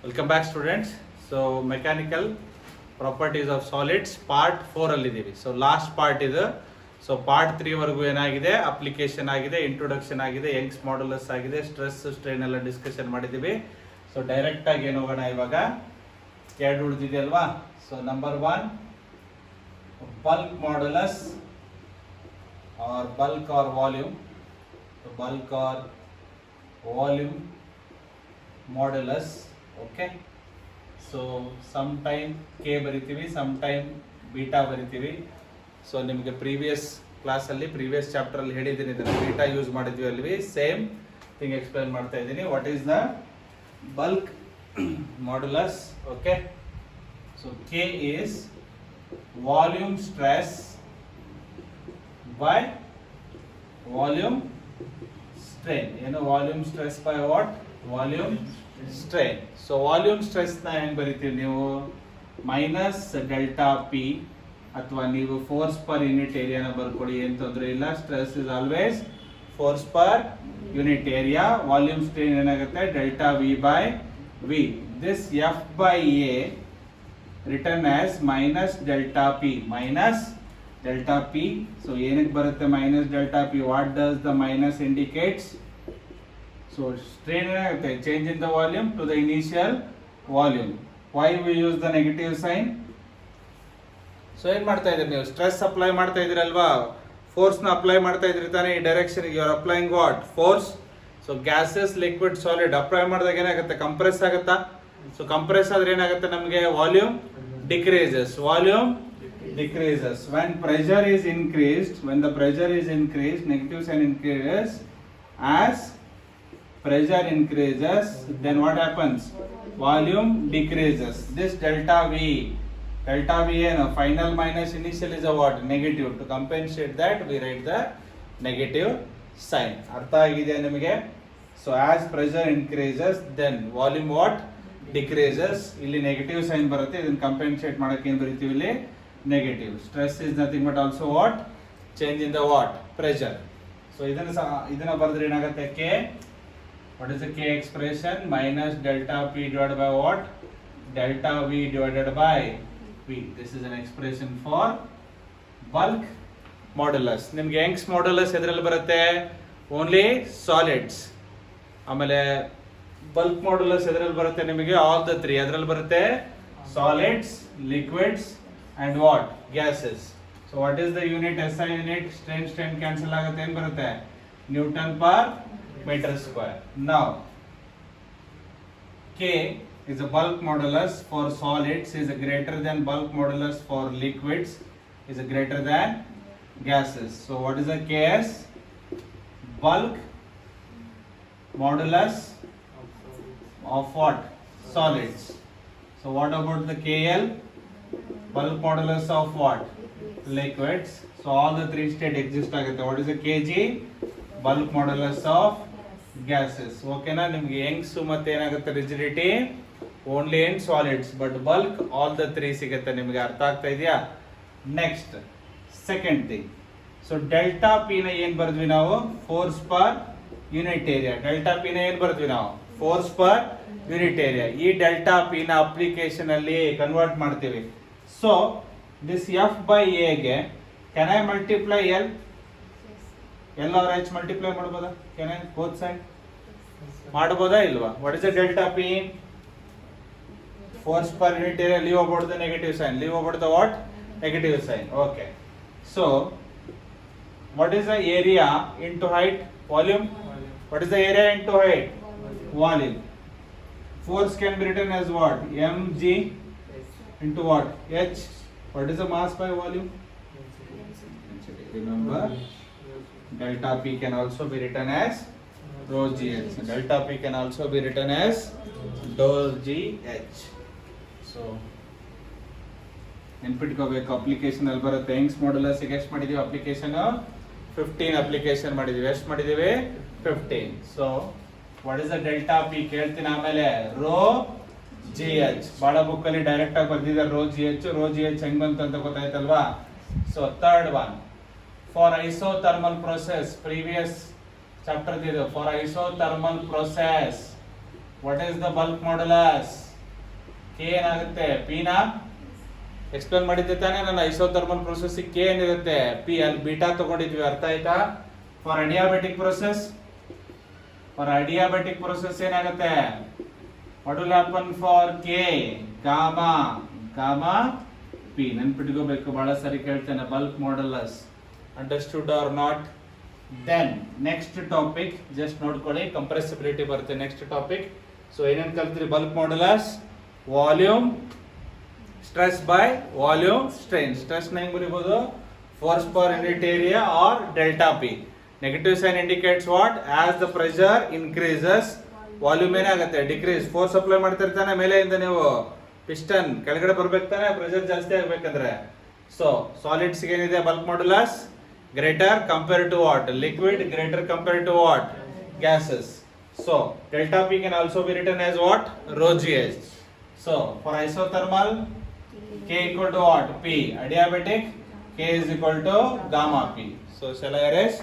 Welcome back students. So mechanical properties of solids part 4 ಅಲ್ಲಿದ್ದೀವಿ. So last part ಇದು. So part 3 ವರೆಗೂ ಏನಾಗಿದೆ, application ಆಗಿದೆ, ಇಂಟ್ರೊಡಕ್ಷನ್ ಆಗಿದೆ, ಯಂಗ್ಸ್ ಮಾಡ್ಯುಲಸ್ ಆಗಿದೆ, ಸ್ಟ್ರೆಸ್ ಸ್ಟ್ರೈನ್ ಎಲ್ಲ ಡಿಸ್ಕಷನ್ ಮಾಡಿದ್ದೀವಿ. ಸೊ ಡೈರೆಕ್ಟ್ ಆಗಿ ಏನು ಹೋಗೋಣ, ಇವಾಗ ಎರಡು ಉಳಿದಿದೆ ಅಲ್ವಾ. So number 1 bulk modulus or bulk or volume. So bulk or volume modulus. Okay, so sometime k ಬರಿತೀವಿ, sometime beta ಬರಿತೀವಿ. ಸೊ ನಿಮಗೆ ಪ್ರೀವಿಯಸ್ ಕ್ಲಾಸಲ್ಲಿ ಪ್ರೀವಿಯಸ್ ಚಾಪ್ಟರಲ್ಲಿ ಹೇಳಿದ್ದೀನಿ, ಇದನ್ನು ಬೀಟಾ ಯೂಸ್ ಮಾಡಿದ್ವಿ ಅಲ್ವಿ. ಸೇಮ್ ಥಿಂಗ್ ಎಕ್ಸ್ಪ್ಲೈನ್ ಮಾಡ್ತಾ ಇದ್ದೀನಿ. What is the bulk modulus? Okay, so K is volume stress by volume strain. ಏನು volume stress by what? Volume strain. So volume stress ನ ಹೆಂಗ್ ಬರೀತೀವಿ ನೀವು? ಮೈನಸ್ ಡೆಲ್ಟಾ ಪಿ, ಅಥವಾ ನೀವು ಫೋರ್ಸ್ ಪರ್ ಯೂನಿಟ್ ಏರಿಯಾನ ಬರ್ಕೊಡಿ, ಏನ್ ತೊಂದರೆ ಇಲ್ಲ. Stress is always force per unit area. Volume strain ಏನಾಗುತ್ತೆ? Delta V by V. This F by A return as minus delta P, minus delta p. so ಏನಕ್ಕೆ ಬರುತ್ತೆ minus delta P? What does the minus indicates? So strain ಏನಾಗುತ್ತೆ? Change in the volume to the initial volume. Why we use the negative sign? So ಏನ್ ಮಾಡ್ತಾ ಇದ್ರಿ ನೀವು? Stress apply ಮಾಡ್ತಾ ಇದ್ರಲ್ವಾ, force ನ apply ಮಾಡ್ತಾ ಇದ್ರಿ ತಾನೇ ಈ direction. You are applying what? Force. So gases, liquid, solid apply ಮಾಡಿದಾಗ ಏನಾಗುತ್ತೆ? ಕಂಪ್ರೆಸ್ ಆಗುತ್ತಾ? ಸೊ ಕಂಪ್ರೆಸ್ ಆದ್ರೆ ಏನಾಗುತ್ತೆ ನಮಗೆ? Volume decreases. Volume decreases when pressure is increased. When the pressure is increased, negative sign increases. As pressure increases, then what happens? Volume decreases. This delta v and final minus initial is a what? Negative. To compensate that, we write the negative sign. ಅರ್ಥ ಆಗಿದೆ ನಿಮಗೆ? So as pressure increases, then volume what? Decreases. ಇಲ್ಲಿ negative sign ಬರುತ್ತೆ. ಇದನ್ನ compensate ಮಾಡಕ್ಕೆ ಏನು ಬರೀತೀವಿ ಇಲ್ಲಿ? negative. Stress is nothing but also what? Change in the what? Pressure. So ಇದನ್ನ ಬರೆದ್ರೆ ಏನಾಗುತ್ತೆ? K. What is the K expression? Minus delta P divided by what? Delta V divided by V. This is an expression for bulk modulus. ನಿಮ್ಗೆ Young's modulus ಎದ್ರಲ್ಲಿ ಬರುತ್ತೆ? Only solids. ಆಮೇಲೆ bulk modulus ಎದ್ರಲ್ಲಿ ಬರುತ್ತೆ ನಿಮಗೆ? All the three. ಎದ್ರಲ್ಲಿ ಬರುತ್ತೆ? Solids, liquids and what? Gases. So what is the unit? SI unit. Strain cancel ಆಗುತ್ತೆ. ಏನು ಬರುತ್ತೆ? Newton per meter square. Now K is a bulk modulus for solids, is a greater than bulk modulus for liquids, is a greater than gases. So what is the Ks? Bulk modulus of what? Solids. So what about the KL? Bulk modulus of what? Liquids. So all the three state exist ಆಗುತ್ತೆ. What is the kg? Bulk modulus of gases. ಓಕೆನಾ? ನಿಮ್ಗೆ Young's ಮತ್ತೆ ಏನಾಗುತ್ತೆ? Rigidity only in solids, but bulk all the three ಸಿಗುತ್ತೆ. ನಿಮ್ಗೆ ಅರ್ಥ ಆಗ್ತಾ ಇದೆಯಾ? Next second thing. So delta P ನ ಏನ್ ಬರೆದ್ವಿ ನಾವು? Force per unit area. Delta P ನ ಏನ್ ಬರೆದ್ವಿ ನಾವು? Force per unit area. ಈ ಡೆಲ್ಟಾ ಪಿ ನ ಅಪ್ಲಿಕೇಶನ್ ಅಲ್ಲಿ ಕನ್ವರ್ಟ್ ಮಾಡ್ತೀವಿ. So this F by A ಗೆ can I multiply L? L or H multiply ಮಾಡಬಹುದಾ? Can I both side? ಮಾಡಬಹುದಾ ಇಲ್ವಾ? What is the delta P? Force per unit area. Leave about the negative sign. Leave about the what? Negative sign. Okay. So what is the area into height? Volume. What is the area into height? Volume. Force can be written as what? mg into what? H. What is the mass by volume? Remember, delta P can also be written as rho gh. Delta P can also be written as rho gh. So ನೆನ್ಪಿಟ್ಕೋಬೇಕು. Application ಅಲ್ಲಿ ಬರುತ್ತೆ. Young's modulus ಗೆ ಎಷ್ಟು ಮಾಡಿದೀವಿ application? 15 application ಮಾಡಿದೀವಿ. ಎಷ್ಟು ಮಾಡಿದೀವಿ? 15. So what is the delta P ಕೇಳ್ತೀನಿ ಆಮೇಲೆ. Rho G H. ಬಹಳ ಬುಕ್ ಅಲ್ಲಿ ಡೈರೆಕ್ಟ್ ಆಗಿ ಬರ್ದಿದ್ದಾರೆ rho G H. Rho G H ಹೆಂಗ್ ಬಂತು ಅಂತ ಗೊತ್ತಾಯ್ತಲ್ವಾ? So third one, for isothermal process. Previous chapter ಇದು. For isothermal process, what is the bulk modulus? K ಏನಾಗುತ್ತೆ ಪಿನ ಎಕ್ಸ್ಪ್ಲೇನ್ ಮಾಡಿದ್ದೆ ತಾನೇ ನಾನು ಐಸೋಥರ್ಮಲ್ ಪ್ರೊಸೆಸ್ ಕೆ ಏನಿರುತ್ತೆ ಪಿ ಅಲ್ಲಿ ಬೀಟಾ ತಗೊಂಡಿದ್ವಿ ಅರ್ಥ ಆಯ್ತಾ ಫಾರ್ ಅಡಿಯಾಬೆಟಿಕ್ ಪ್ರೊಸೆಸ್ ಏನಾಗುತ್ತೆ what will happen for K gamma P ನೆನ್ಪಿಟ್ಕೋಬೇಕು ಬಹಳ ಸರಿ ಕೇಳ್ತೇನೆ bulk modulus understood or not then next topic just ನೋಡ್ಕೊಳ್ಳಿ ಕಂಪ್ರೆಸಿಬಿಲಿಟಿ ಬರುತ್ತೆ ನೆಕ್ಸ್ಟ್ ಟಾಪಿಕ್ ಸೊ ಏನೇನು ಕಲ್ತ್ರಿ bulk modulus volume stress by volume strain stress ನ ಹೆಂಗ್ ಬರೀಬಹುದು force per unit area or delta P negative sign indicates what as the pressure increases volume ಏನಾಗುತ್ತೆ decrease force apply ಮಾಡ್ತಿರ್ತಾನೆ ಮೇಲೆಯಿಂದ ನೀವು ಪಿಸ್ಟನ್ ಕೆಳಗಡೆ ಬರ್ಬೇಕು ತಾನೆ ಪ್ರೆಷರ್ ಜಾಸ್ತಿ ಆಗ್ಬೇಕಂದ್ರೆ ಸೊ ಸಾಲಿಡ್ಸ್ ಏನಿದೆ bulk modulus greater compared to what liquid greater compared to what gases so delta p can also be written as what rho gh so for isothermal k equal to what p adiabatic k is equal to gamma p so shall I erase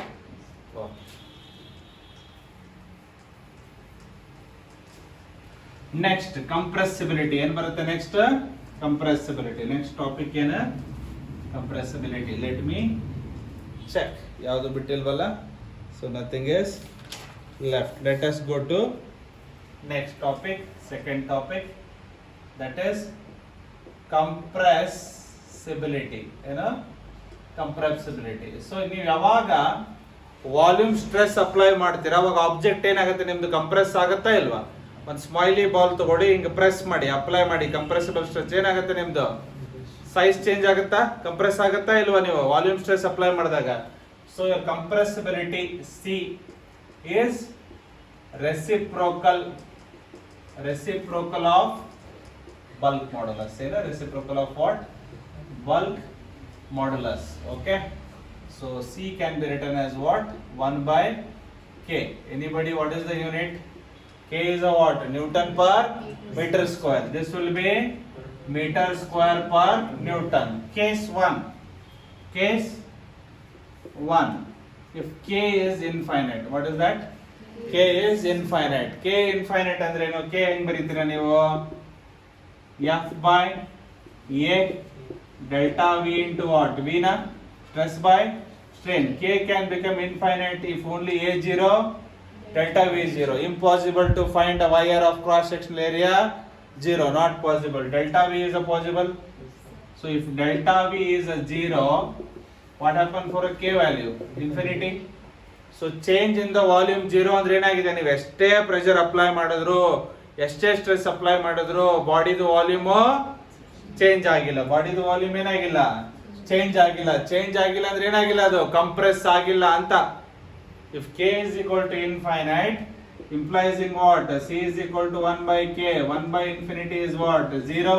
next compressibility ಏನು ಬರುತ್ತೆ next compressibility next topic ಏನು compressibility let me check ಯಾವುದು ಬಿಟ್ಟಿಲ್ವಲ್ಲ so nothing is left let us go to next topic second topic that is compressibility ಏನು compressibility so ನೀವು ಯಾವಾಗ volume stress apply ಮಾಡ್ತೀರಾ ಅವಾಗ object ಏನಾಗುತ್ತೆ ನಿಮ್ದು ಕಂಪ್ರೆಸ್ ಆಗುತ್ತಾ ಇಲ್ವಾ ಒಂದು ಸ್ಮೈಲಿ ಬಾಲ್ ತಗೊಳ್ಳಿ ಹಿಂಗೆ ಪ್ರೆಸ್ ಮಾಡಿ ಅಪ್ಲೈ ಮಾಡಿ ಕಂಪ್ರೆಸಿಬಲ್ ಸ್ಟ್ರೆಸ್ ಏನಾಗುತ್ತೆ ನಿಮ್ದು ಸೈಜ್ ಚೇಂಜ್ ಆಗುತ್ತಾ ಕಂಪ್ರೆಸ್ ಆಗುತ್ತಾ ಇಲ್ವಾ ನೀವು ವಾಲ್ಯೂಮ್ ಸ್ಟ್ರೆಸ್ ಅಪ್ಲೈ ಮಾಡಿದಾಗ so compressibility C is reciprocal of bulk modulus ಏನು reciprocal of what bulk modulus okay so c can be written as what 1 by k anybody what is the unit k is a what newton per meter square this will be meter square per newton case 1 if k is infinite what is that k is infinite ಅಂದ್ರೆ ಏನು k ಹೆಂಗ್ ಬರೀತೀರಾ ನೀವು f by a delta v into what v na stress by strain k can become infinite if only a 0 delta v 0 impossible to find a wire of cross sectional area 0 not possible delta v is a possible so if delta v is a 0 what happen for a k value infinity so change in the volume 0 ಅಂದ್ರೆ ಏನಾಗಿದೆ ನೀವು ಎಷ್ಟೇ pressure apply ಮಾಡಿದ್ರು ಎಷ್ಟೇ stress apply ಮಾಡಿದ್ರು ಬಾಡಿದು volume change ಆಗಿಲ್ಲ ಬಾಡಿದು volume ಏನಾಗಿಲ್ಲ change ಆಗಿಲ್ಲ ಅಂದ್ರೆ ಏನಾಗಿಲ್ಲ ಅದು ಕಂಪ್ರೆಸ್ ಆಗಿಲ್ಲ ಅಂತ if k is equal to infinite implies in what c is equal to 1 by k 1 by infinity is what 0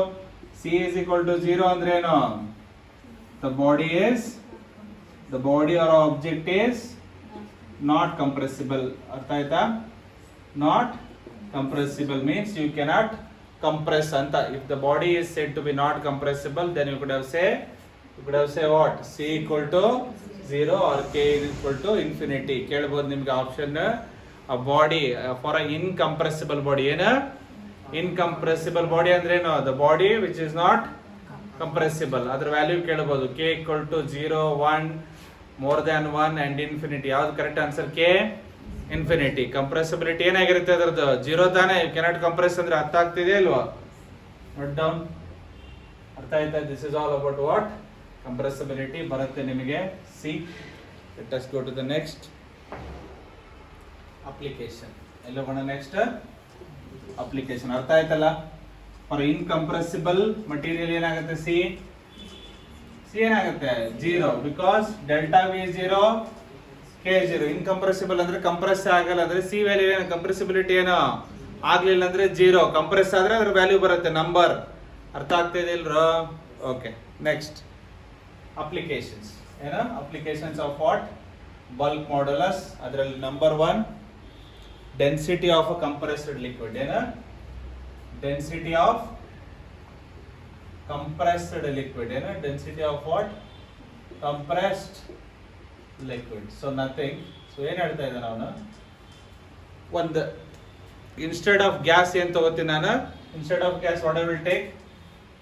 c is equal to 0 ಅಂದ್ರೆ ಏನು the body or object is not compressible ಅರ್ಥ ಆಯ್ತಾ not compressible means you cannot compress ಅಂತ if the body is said to be not compressible then you could have say what c equal to 0 or k is equal to infinity ಕೇಳಬಹುದು ನಿಮಗೆ option a body for a incompressible body ಏನು incompressible body ಅಂದ್ರೆ ಏನು the body which is not compressible ಅದರ value ಕೇಳಬಹುದು k equal to 0 1 more than 1 and infinity ಯಾವುದು correct answer k infinity compressibility ಏನಾಗಿರುತ್ತೆ ಅದರದ್ದು 0 ತಾನೇ you cannot compress ಅಂದ್ರೆ ಅರ್ಥ ಆಗ್ತಿದೆಯಾ ಇಲ್ವಾ note down ಅರ್ಥ ಆಯ್ತಾ this is all about what compressibility ಬರುತ್ತೆ ನಿಮಗೆ C let us go to the next application ಎಲ್ಲೋ ಬಣ್ಣ next application ಅರ್ಥ ಆಯ್ತಲ್ಲ for incompressible material ಏನಾಗುತ್ತೆ C ಏನಾಗುತ್ತೆ 0 because delta V 0 K 0 incompressible ಅಂದ್ರೆ ಕಂಪ್ರೆಸ್ ಆಗಲ್ಲ ಅಂದ್ರೆ C ವ್ಯಾಲ್ಯೂ ಏನು ಕಂಪ್ರೆಸಿಬಿಲಿಟಿ ಏನು ಆಗ್ಲಿಲ್ಲ ಅಂದ್ರೆ 0 ಕಂಪ್ರೆಸ್ ಆದ್ರೆ ಅದರ ವ್ಯಾಲ್ಯೂ ಬರುತ್ತೆ ನಂಬರ್ ಅರ್ಥ ಆಗ್ತಿದೆ ಇಲ್ರೋ ಓಕೆ ನೆಕ್ಸ್ಟ್ ಅಪ್ಲಿಕೇಶನ್ಸ್ ಏನು applications of what bulk modulus ಅದರಲ್ಲಿ number 1 density of a compressed liquid ಏನು ಡೆನ್ಸಿಟಿ ಆಫ್ ಕಂಪ್ರೆಸ್ಡ್ ಲಿಕ್ವಿಡ್ ಏನು density of what compressed liquid so nothing so ಏನು ಹೇಳ್ತಾ ಇದ್ದಾನೆ ಅವನು ಒಂದು ಇನ್ಸ್ಟೆಡ್ ಆಫ್ ಗ್ಯಾಸ್ ಏನು ತಗೋತೀನಿ ನಾನು instead of gas what I will take,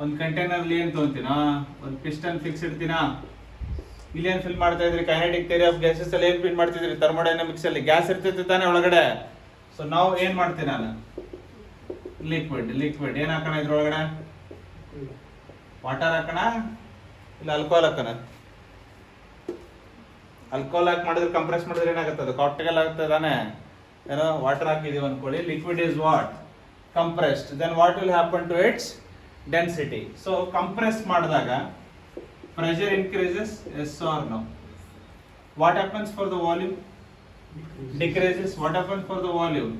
ಒಂದು ಕಂಟೈನರ್ ಏನ್ ತಗೊಂತೀನ, ಒಂದು ಪಿಸ್ಟನ್ ಫಿಕ್ಸ್ ಇಡ್ತೀನಾ, ಇಲ್ಲಿ ಏನ್ ಫಿಲ್ ಮಾಡ್ತಾ ಇದ್ರಿ, ಕೈನೆಟಿಕ್ ಥಿಯರಿ ಆಫ್ ಗ್ಯಾಸಸ್ ಅಲ್ಲಿ ಏನ್ ಫಿಲ್ ಮಾಡ್ತಿದ್ರಿ, ಥರ್ಮೋಡೈನಮಿಕ್ಸ್ ಅಲ್ಲಿ ಗ್ಯಾಸ್ ಇರ್ತೈತೆ ತಾನೇ ಒಳಗಡೆ. ಸೊ ನಾವು ಏನ್ ಮಾಡ್ತೀನಿ ನಾನು, ಲಿಕ್ವಿಡ್ ಏನ್ ಹಾಕೋಣ ಇದ್ರೊಳಗಡೆ, ವಾಟರ್ ಹಾಕೋಣ ಇಲ್ಲ ಆಲ್ಕೋಹಾಲ್ ಹಾಕೋಣ. ಆಲ್ಕೋಹಾಲ್ ಹಾಕಿ ಮಾಡಿದ್ರೆ ಕಂಪ್ರೆಸ್ ಮಾಡಿದ್ರೆ ಏನಾಗುತ್ತದೆ, ಕಾಕ್ಟೇಲ್ ಆಗುತ್ತೆ ತಾನೆ. ಏನೋ ವಾಟರ್ ಹಾಕಿದೀವಿ ಅನ್ಕೊಳ್ಳಿ, liquid is what compressed, then what will happen to its density. So compress ಮಾಡಿದಾಗ pressure increases, yes or no? What happens for the volume? Decreases. What happens for the volume?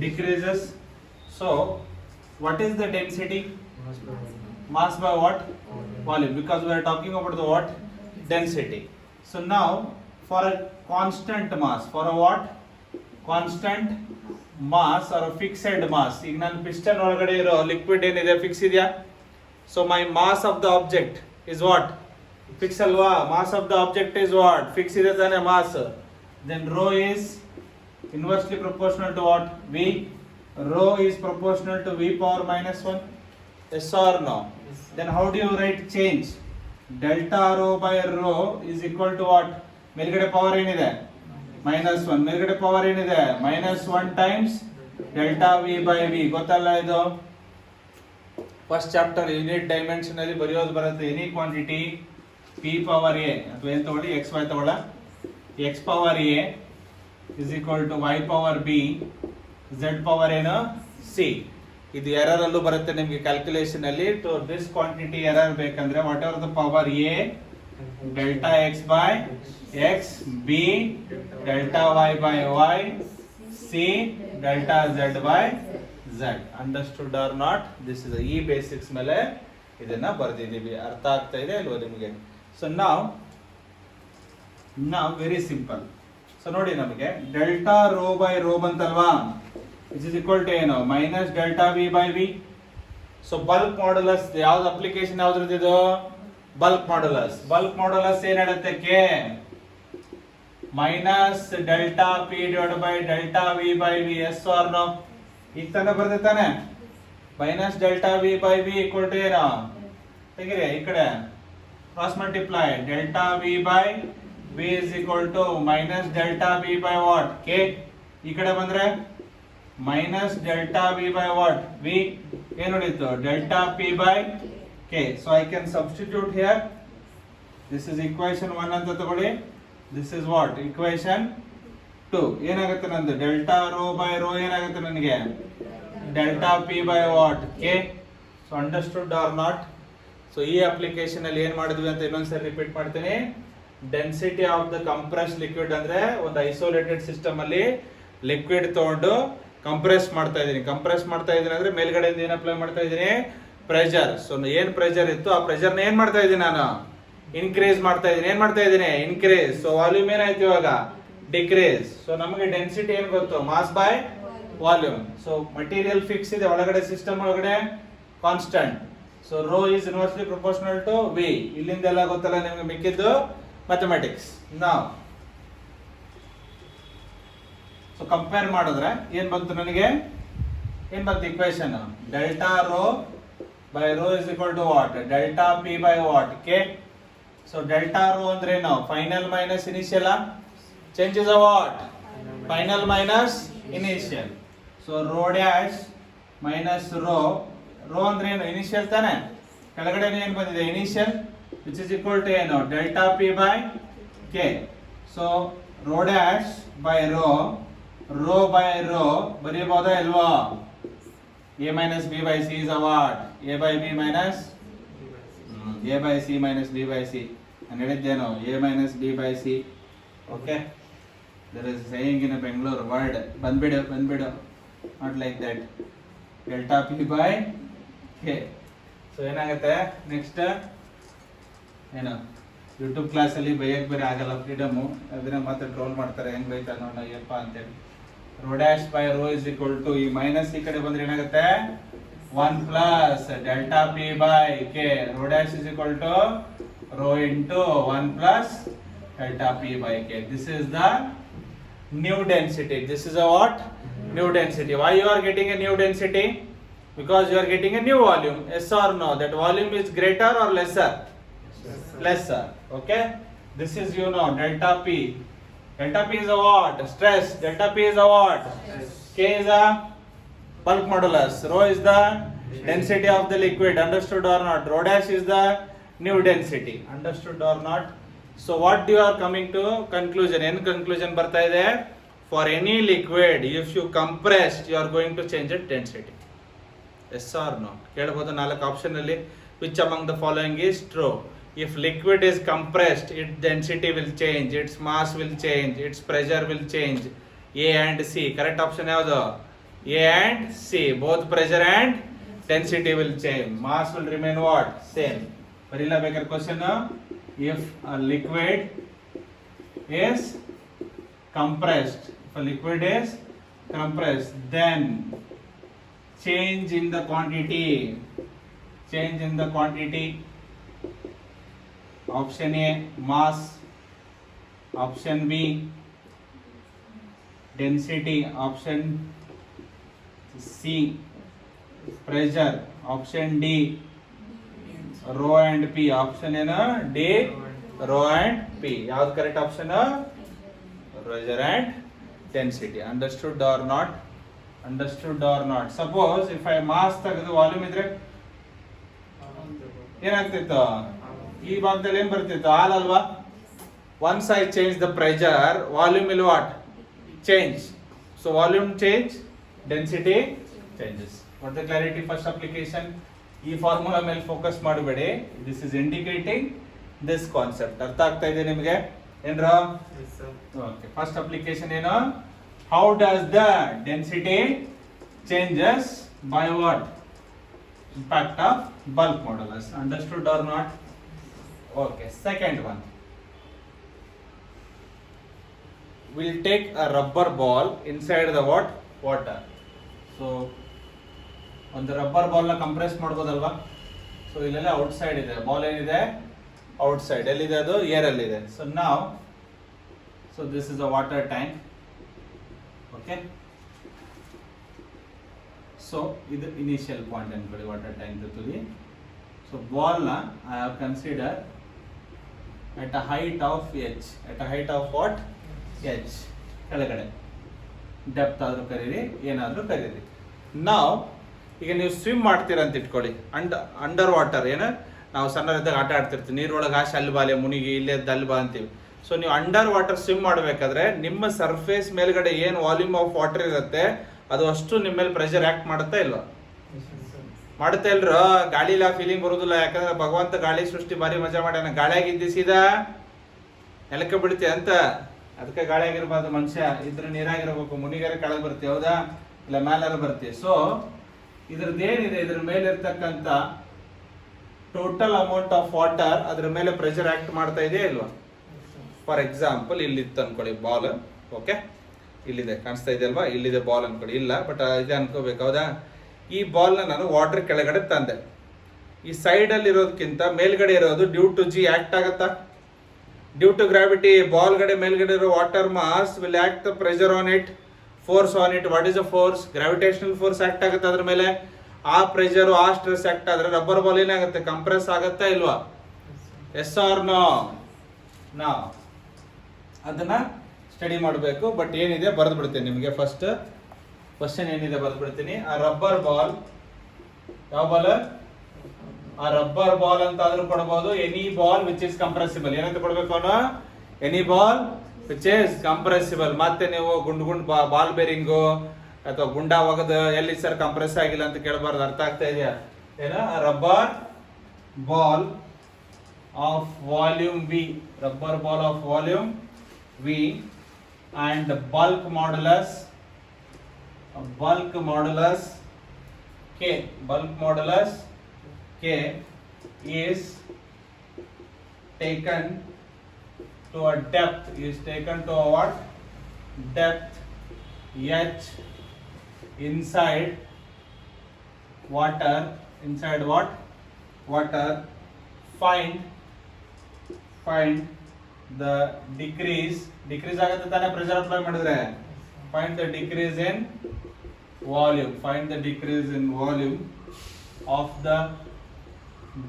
Decreases. So what is the density? Mass by what? Volume, because we are talking about the what? Density. So now for a constant mass, for a what? Constant mass or a fixed mass, ಈಗ ನಾನು piston ಒಳಗಡೆ ಇರೋ liquid ಏನಿದೆ fix ಇದೆಯಾ. So my mass of the object is what? Fix alwa. Mass of the object is what? Fix ಇದೆ ತಾನೆ mass. Then rho is inversely proportional to what? V. Rho is proportional to V power minus 1. Yes or no? Yes. Then how do you write change? Delta rho by rho is equal to what? ಮೇಲ್ಗಡೆ power ಏನಿದೆ -1, ಮೇಲ್ಗಡೆ power ಏನಿದೆ -1 times delta V by V. ಗೊತ್ತಲ್ಲ ಇದು first chapter unit dimension ಅಲ್ಲಿ ಬರೆಯೋದು ಬರುತ್ತೆ. Any quantity P power A ಅಥವಾ ಏನು ತಗೊಳ್ಳಿ, ಎಕ್ಸ್ ವೈ ತಗೊಳ್ಳ, X power A is equal to Y power B Z power ಏನು ಸಿ. ಇದು ಎರರ್ ಅಲ್ಲೂ ಬರುತ್ತೆ ನಿಮಗೆ ಕ್ಯಾಲ್ಕುಲೇಷನ್ ಅಲ್ಲಿ. ಟು ದಿಸ್ ಕ್ವಾಂಟಿಟಿ ಎರರ್ ಬೇಕಂದ್ರೆ whatever the power A delta X by X, B delta Y by Y, C delta Z by Z. Understood or not? This is ಈ basics ಮೇಲೆ ಇದನ್ನ ಬರೆದಿದ್ದೀವಿ. ಅರ್ಥ ಆಗ್ತಾ ಇದೆ ಅಲ್ವಾ ನಿಮಗೆ? ಸೊ ನಾವು ವೆರಿ ಸಿಂಪಲ್. ಸೊ ನೋಡಿ ನಮಗೆ ಡೆಲ್ಟಾ ರೋ ಬೈ ರೋ ಬಂತಲ್ವಾ, ಇಟ್ ಇಸ್ ಈಕ್ವಲ್ ಟು ಏನು minus delta V by V. So bulk modulus ಯಾವ್ದು ಅಪ್ಲಿಕೇಶನ್ ಯಾವ್ದ್ರದ್ದು, ಬಲ್ಕ್ ಮಾಡ್ಯುಲಸ್. ಬಲ್ಕ್ ಮಾಡ್ಯುಲಸ್ ಏನ್ ಹೇಳುತ್ತೆ, K minus delta P divide by delta V by V. Yes or no? ಈಗ ತಾನೇ ಬರ್ದೆ ತಾನೆ, minus delta V by V equal to ಏನು, ತೆಗಿರಿ ಈ ಕಡೆ cross multiply, delta V by V is equal to minus delta V by what K. ಈ ಕಡೆ ಬಂದ್ರೆ minus delta V by what V, ಏನು ಉಳಿತು delta P by K. So I can substitute here, this is equation 1 ಅಂತ ತಗೊಳ್ಳಿ, this is what equation 2. ಏನಾಗುತ್ತೆ ನಂದು delta rho by rho ಏನಾಗುತ್ತೆ ನನಗೆ delta P by what K. So understood or not? So ಈ application ಅಲ್ಲಿ ಏನ್ ಮಾಡಿದ್ವಿ ಅಂತ ಇನ್ನೊಂದ್ಸರಿ ರಿಪೀಟ್ ಮಾಡ್ತೀನಿ. Density of the compress liquid ಅಂದ್ರೆ ಒಂದು ಐಸೋಲೇಟೆಡ್ ಸಿಸ್ಟಮ್ ಅಲ್ಲಿ ಲಿಕ್ವಿಡ್ ತಗೊಂಡು ಕಂಪ್ರೆಸ್ ಮಾಡ್ತಾ ಇದೀನಿ. ಕಂಪ್ರೆಸ್ ಮಾಡ್ತಾ ಇದೀನಿ ಅಂದ್ರೆ ಮೇಲ್ಗಡೆಯಿಂದ ಏನ್ ಅಪ್ಲೈ ಮಾಡ್ತಾ ಇದೀನಿ, ಪ್ರೆಷರ್. ಸೊ ಏನ್ ಪ್ರೆಷರ್ ಇತ್ತು ಆ ಪ್ರೆಷರ್ನ ಏನ್ ಮಾಡ್ತಾ ಇದೀನಿ ನಾನು, ಇನ್ಕ್ರೀಸ್ ಮಾಡ್ತಾ ಇದೀನಿ. ಏನ್ ಮಾಡ್ತಾ ಇದೀನಿ, ಇನ್ಕ್ರೀಸ್. ಸೊ ವಾಲ್ಯೂಮ್ ಏನಾಯ್ತು ಇವಾಗ, ಡಿಕ್ರೀಸ್. ಸೊ ನಮಗೆ ಡೆನ್ಸಿಟಿ ಏನ್ ಗೊತ್ತು, mass by volume. So material fix ಇದೆ ಒಳಗಡೆ, ಸಿಸ್ಟಮ್ ಒಳಗಡೆ constant. So rho is inversely proportional to V. ಇಲ್ಲಿಂದ ಎಲ್ಲ ಗೊತ್ತಲ್ಲ ನಿಮ್ಗೆ, ಮಿಕ್ಕಿದ್ದು ಮ್ಯಾಥಮೆಟಿಕ್ಸ್. ನಾವು ಸೊ ಕಂಪೇರ್ ಮಾಡಿದ್ರೆ ಏನ್ ಬಂತು ನನಗೆ, ಏನ್ ಬಂತು equation, delta rho by rho is equal to what delta P by what K. So delta rho ಅಂದ್ರೆ ಏನು, final minus initial. changes of what, final minus initial. So rho dash minus rho, rho ಅಂದ್ರೆ ಏನು initial ತಾನೆ, ಕೆಳಗಡೆ ಏನು ಬಂದಿದೆ initial, which is equal to ಏನು delta P by K. So rho dash by rho, rho by rho ಬರೀಬಹುದಾ ಇಲ್ವಾ, a minus b by c is a what, a by b minus a by c minus b by c. ನಾನು ಹೇಳಿದ್ದೇನು a minus b by c. okay, there is a saying in a Bangalore word, banbidu, not like that, delta p by k. So ಏನಾಗುತ್ತೆ next ಏನು, YouTube class ಅಲ್ಲಿ ಬೈಯಕ್ ಬೇರೆ ಆಗಲ್ಲ, freedom. ಅದನ್ನ ಮತ್ತೆ troll ಮಾಡ್ತಾರೆ, ಹೆಂಗ್ ಬೈತಾರೆ ನೋಡ ಅಯ್ಯಪ್ಪ ಅಂತೇಳಿ. Rho dash by rho is equal to, ಈ ಮೈನಸ್ ಈ ಕಡೆ ಬಂದ್ರೆ ಏನಾಗುತ್ತೆ 1 plus delta P by K. Rho dash is equal to rho into 1 plus delta p by k. This is the new density. This is a what, new density. Why you are getting a new density? because you are getting a new volume. Yes or no? That volume is greater or lesser? Lesser. Okay, this is delta P. Delta P is a what? Stress. Delta P is a what? K is a bulk modulus. Rho is the density of the liquid. Understood or not? Rho dash is the new density. Understood or not? So what you are coming to conclusion? In conclusion ಬರ್ತಾ ಇದೆ, for any liquid if you compressed you are going to change its density. Yes or no? ಕೇಳಬಹುದು ನಾಲ್ಕು option ಅಲ್ಲಿ. Which among the following is true? If liquid is compressed, its density will change, its mass will change, its pressure will change. A and C. Correct option ಯಾವುದು? A and C. Both pressure and density will change. Mass will remain what? Same. ಬರಿಲ್ಲ ಬೇಕಾದ್ರೆ question. If a liquid is compressed, if a liquid is compressed, then change in the quantity. Change in the quantity. Option A, mass. Option B, density. Option C, pressure. Option D, rho and P. Option A, D, rho and P. ಯಾವ್ದು correct option? Pressure and density. Understood or not? Understood or not? Suppose if I mass ತೆಗೆದು volume ಇದ್ರೆ ಏನಾಗ್ತಿತ್ತು? ಈ ಭಾಗದಲ್ಲಿ ಏನ್ ಬರ್ತಿತ್ತು? ಹಾಲ್ ಅಲ್ವಾ? Once I change the pressure, volume will what? Change. So volume change, density changes. What the clarity? First application. ಈ formula ಮೇಲೆ ಫೋಕಸ್ ಮಾಡಬೇಡಿ. This is indicating this concept. ಅರ್ಥ ಆಗ್ತಾ ಇದೆ ನಿಮಗೆ? ಏನ್ರಾ? Okay. First application ಏನು? How does the density changes by what? Impact of bulk modulus. Understood or not? Okay. Second one. We'll take a rubber ball inside the what? Water. So ಒಂದು rubber ball ನ compress ಮಾಡ್ಬೋದಲ್ವಾ? So ಇಲ್ಲೆಲ್ಲ outside ಇದೆ, ball ಏನಿದೆ? Outside. ಎಲ್ಲಿದೆ ಅದು? Air ಅಲ್ಲಿ ಇದೆ. So ನಾವ್ this is a water tank. Okay, so ಇದು ಇನಿಷಿಯಲ್ ಪಾಯಿಂಟ್ ಅನ್ಕೊಳ್ಳಿ ವಾಟರ್ ಟ್ಯಾಂಕ್ ತುದಿ. ಸೊ ಬಾಲ್ ನ I have consider at a height of h. At a height of what? h. ಕೆಳಗಡೆ ಡೆಪ್ತ್ ಆದ್ರೂ ಕರೀರಿ, ಏನಾದ್ರೂ ಕರೀರಿ. ನಾವು ಈಗ ನೀವು ಸ್ವಿಮ್ ಮಾಡ್ತೀರ ಅಂತ ಇಟ್ಕೊಳ್ಳಿ. ಅಂಡರ್ ವಾಟರ್ ಏನು ನಾವು ಸಣ್ಣರಿದ್ದಾಗ ಆಟ ಆಡ್ತಿರ್ತೀವಿ, ನೀರೊಳಗೆ ಆಶೆ ಅಲ್ಲಿ ಬಾಲೆ ಮುನಿಗಿ ಇಲ್ಲೇ ಅಲ್ಲಿ ಬಾ ಅಂತೀವಿ. ಸೊ ನೀವು ಅಂಡರ್ ವಾಟರ್ ಸ್ವಿಮ್ ಮಾಡಬೇಕಾದ್ರೆ ನಿಮ್ಮ ಸರ್ಫೇಸ್ ಮೇಲ್ಗಡೆ ಏನು ವಾಲ್ಯೂಮ್ ಆಫ್ ವಾಟರ್ ಇರುತ್ತೆ ಅದು ಅಷ್ಟು ನಿಮ್ಮ ಮೇಲೆ ಪ್ರೆಷರ್ ಆಕ್ಟ್ ಮಾಡುತ್ತಾ ಇಲ್ವಾ? ಮಾಡುತ್ತಾ ಇಲ್ರ? ಗಾಳಿಲ ಫೀಲಿಂಗ್ ಬರುದಿಲ್ಲ, ಯಾಕಂದ್ರೆ ಭಗವಂತ ಗಾಳಿ ಸೃಷ್ಟಿ ಭಾರಿ ಮಜಾ ಮಾಡ್ಯಾನ. ಗಾಳಿಯಾಗಿದ್ದಿ ಸೀದಾ ನೆಲಕ್ಕೆ ಬಿಡ್ತಿ ಅಂತ, ಅದಕ್ಕೆ ಗಾಳಿಯಾಗಿರ್ಬಾರ್ದು. ಮನುಷ್ಯ ಇದ್ರೆ ನೀರಾಗಿರ್ಬೇಕು, ಮುನಿಗಾರ ಕೆಳಗೆ ಬರ್ತಿ, ಹೌದಾ? ಇಲ್ಲ ಮೇಲಾರ ಬರ್ತಿ. ಸೊ ಇದ್ರದ್ದೇನಿದೆ, ಇದ್ರ ಮೇಲೆ ಇರ್ತಕ್ಕಂಥ ಟೋಟಲ್ ಅಮೌಂಟ್ ಆಫ್ ವಾಟರ್ ಅದ್ರ ಮೇಲೆ ಪ್ರೆಷರ್ ಆಕ್ಟ್ ಮಾಡ್ತಾ ಇದೆಯಾ ಇಲ್ವಾ? ಫಾರ್ ಎಕ್ಸಾಂಪಲ್ ಇಲ್ಲಿತ್ತು ಅನ್ಕೊಳ್ಳಿ ಬಾಲ್. ಓಕೆ, ಇಲ್ಲಿದೆ, ಕಾಣಿಸ್ತಾ ಇದೆ ಅಲ್ವಾ? ಇಲ್ಲಿದೆ ಬಾಲ್ ಅನ್ಕೊಳ್ಳಿ. ಇಲ್ಲ, ಬಟ್ ಇದೆ ಅನ್ಕೋಬೇಕು, ಹೌದಾ? ಈ ಬಾಲ್ನ ನಾನು ವಾಟರ್ ಕೆಳಗಡೆ ತಂದೆ. ಈ ಸೈಡ್ ಅಲ್ಲಿ ಇರೋದಕ್ಕಿಂತ ಮೇಲ್ಗಡೆ ಇರೋದು ಡ್ಯೂ ಟು ಜಿ ಆಕ್ಟ್ ಆಗತ್ತಾ? ಡ್ಯೂ ಟು ಗ್ರಾವಿಟಿ ಬಾಲ್ ಮೇಲ್ಗಡೆ ಇರೋ water mass will act the pressure on it, force on it. What is a force? Gravitational force act ಆಗುತ್ತೆ ಅದ್ರ ಮೇಲೆ. ಆ ಪ್ರೆಷರ್ ಆ ಸ್ಟ್ರೆಸ್ ಆಕ್ಟ್ ಆದ್ರೆ ರಬ್ಬರ್ ಬಾಲ್ ಏನಾಗುತ್ತೆ? ಕಂಪ್ರೆಸ್ ಆಗತ್ತಾ ಇಲ್ವಾ? Yes or no? ನಾ ಅದನ್ನ ಸ್ಟಡಿ ಮಾಡಬೇಕು. ಬಟ್ ಏನಿದೆ ಬರೆದು ಬಿಡ್ತೀನಿ ನಿಮಗೆ. ಫಸ್ಟ್ ಕ್ವಶನ್ ಏನಿದೆ ಬರೆದು ಬಿಡ್ತೀನಿ. ಆ ರಬ್ಬರ್ ಬಾಲ್ ಯಾವ ಬಾಲ್? ಆ ರಬ್ಬರ್ ಬಾಲ್ ಅಂತ ಆದ್ರೂ ಕೊಡಬಹುದು. Any ball which is compressible. ಏನಂತ ಕೊಡ್ಬೇಕು ಅವನು? Any ball which is compressible. ಮತ್ತೆ ನೀವು ಗುಂಡ್ ಬಾಲ್ ಬೇರಿಂಗು ಅಥವಾ ಗುಂಡ ಒಗದ ಎಲ್ಲಿ ಸರ್ ಕಂಪ್ರೆಸ್ ಆಗಿಲ್ಲ ಅಂತ ಕೇಳಬಾರ್ದು. ಅರ್ಥ ಆಗ್ತಾ ಇದೆಯಾ? ಏನ? Rubber ball of volume V, rubber ball of volume V and bulk modulus K. Bulk modulus K is taken to a depth, is taken to a what? Depth h inside water. Inside what? Water. Find the decrease ಆಗುತ್ತೆ ತಾನೇ pressure apply ಮಾಡಿದ್ರೆ. Find the decrease in volume, find the decrease in volume of the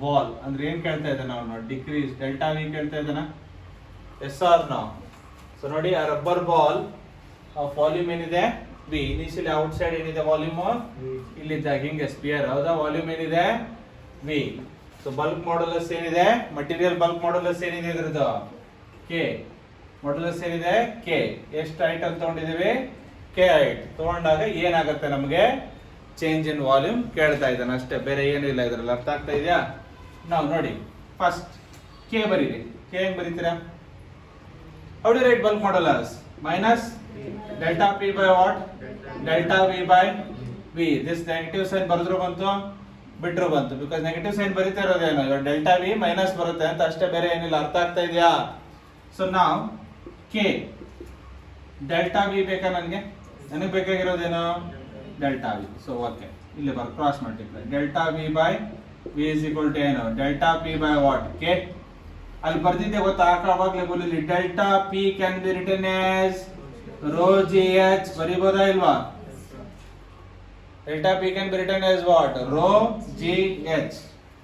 ball. ಅಂದ್ರೆ ಏನ್ ಕೇಳ್ತಾ ಇದ್ದಾನೆ ಅವನು? Decrease delta V ಕೇಳ್ತಾ ಇದ್ದಾನ? S or no? ಸೊ ನೋಡಿ, ಆ ರಬ್ಬರ್ ಬಾಲ್ ವಾಲ್ಯೂಮ್ ಏನಿದೆ ವಿ. ಇನಿಷಿಯಲಿ ಔಟ್ ಸೈಡ್ ಏನಿದೆ ವಾಲ್ಯೂಮ್? ಇಲ್ಲಿದ್ದಾಗ ಹಿಂಗೆ ಸ್ಪಿಯರ್, ಹೌದಾ? ವಾಲ್ಯೂಮ್ ಏನಿದೆ ವಿ. ಸೊ ಬಲ್ಕ್ ಮಾಡ್ಯುಲಸ್ ಏನಿದೆ? ಮಟೀರಿಯಲ್ ಬಲ್ಕ್ ಮಾಡ್ಯುಲಸ್ ಏನಿದೆ ಇದ್ರದ್ದು? ಕೆ. ಮಾಡ್ಯುಲಸ್ ಏನಿದೆ? ಕೆ. ಎಷ್ಟು ಹೈಟ್ ಅಂತ ತಗೊಂಡಿದೀವಿ? ಕೆ ಹೈಟ್ ತಗೊಂಡಾಗ ಏನಾಗುತ್ತೆ ನಮಗೆ? ಚೇಂಜ್ ಇನ್ ವಾಲ್ಯೂಮ್ ಕೇಳ್ತಾ ಇದ್ದಾನೆ ಅಷ್ಟೇ, ಬೇರೆ ಏನೂ ಇಲ್ಲ ಇದ್ರಲ್ಲಿ. ಅರ್ಥ ಆಗ್ತಾ ಇದೆಯಾ? ನಾವು ನೋಡಿ, ಫಸ್ಟ್ ಕೆ ಬರೀರಿ. ಕೆ ಹೆಂಗ್ ಬರೀತೀರಾ? How do write bulk modulus? Minus delta P by what? Delta V by V. This negative sign ಬರೆದ್ರು ಬಂತು, ಬಿಟ್ರು ಬಂತು. ಬಿಕಾಸ್ ನೆಗೆಟಿವ್ ಸೈನ್ ಬರೀತಾ ಇರೋದೇನು? ಡೆಲ್ಟಾ ವಿ ಮೈನಸ್ ಬರುತ್ತೆ ಅಂತ ಅಷ್ಟೇ, ಬೇರೆ ಏನಿಲ್ಲ. ಅರ್ಥ ಆಗ್ತಾ ಇದೆಯಾ? ಸೊ ನಾವು ಕೆ ಡೆಲ್ಟಾ ವಿ ಬೇಕಾ ನನಗೆ? ನನಗೆ ಬೇಕಾಗಿರೋದೇನು? Delta V. ಸೊ ಓಕೆ, ಇಲ್ಲಿ ಬರ್ cross multiply. Delta V by V is equal to ಏನು? Delta P by what? K. ಅಲ್ಲಿ ಬರ್ದಿದ್ದೆ ಗೊತ್ತಾ? ಆವಾಗಲೇ ಬೋಲಿ delta P can be written as rho G h. ಬರೀಬೋದಾ ಇಲ್ವಾ? Delta P can be written as what? Rho G h.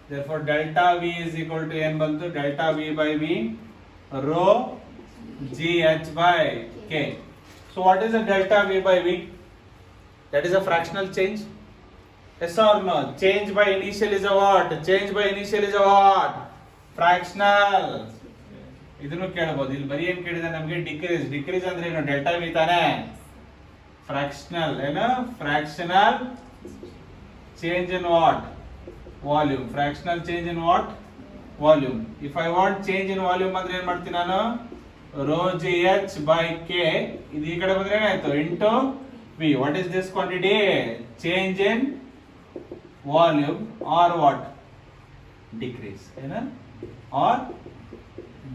therefore delta V is equal to ಏನ್ ಬಂತು? Delta V by V rho G H by K. So what is the delta V by V? That is a fractional change. Yes or no? Change by initial is a what? Change by initial is a what? Fractional. ಇದನ್ನು ಕೇಳಬಹುದು. ಇಲ್ಲಿ ಬರೀ ಏನ್ ಕೇಳಿದ ನಮಗೆ? Decrease. Decrease ಅಂದ್ರೆ ಏನು? Delta V ತಾನೆ. ಫ್ರಾಕ್ಷನಲ್ ಏನು? Fractional change in what? Volume. Fractional change in what? Volume. If I want change in volume ಅಂದ್ರೆ ಏನ್ ಮಾಡ್ತೀನಿ ನಾನು? Rho G H by K. ಇದು ಈ ಕಡೆ ಬಂದ್ರೆ ಏನಾಯ್ತು? Into V. What is this quantity? Change in volume or what? Decrease. Or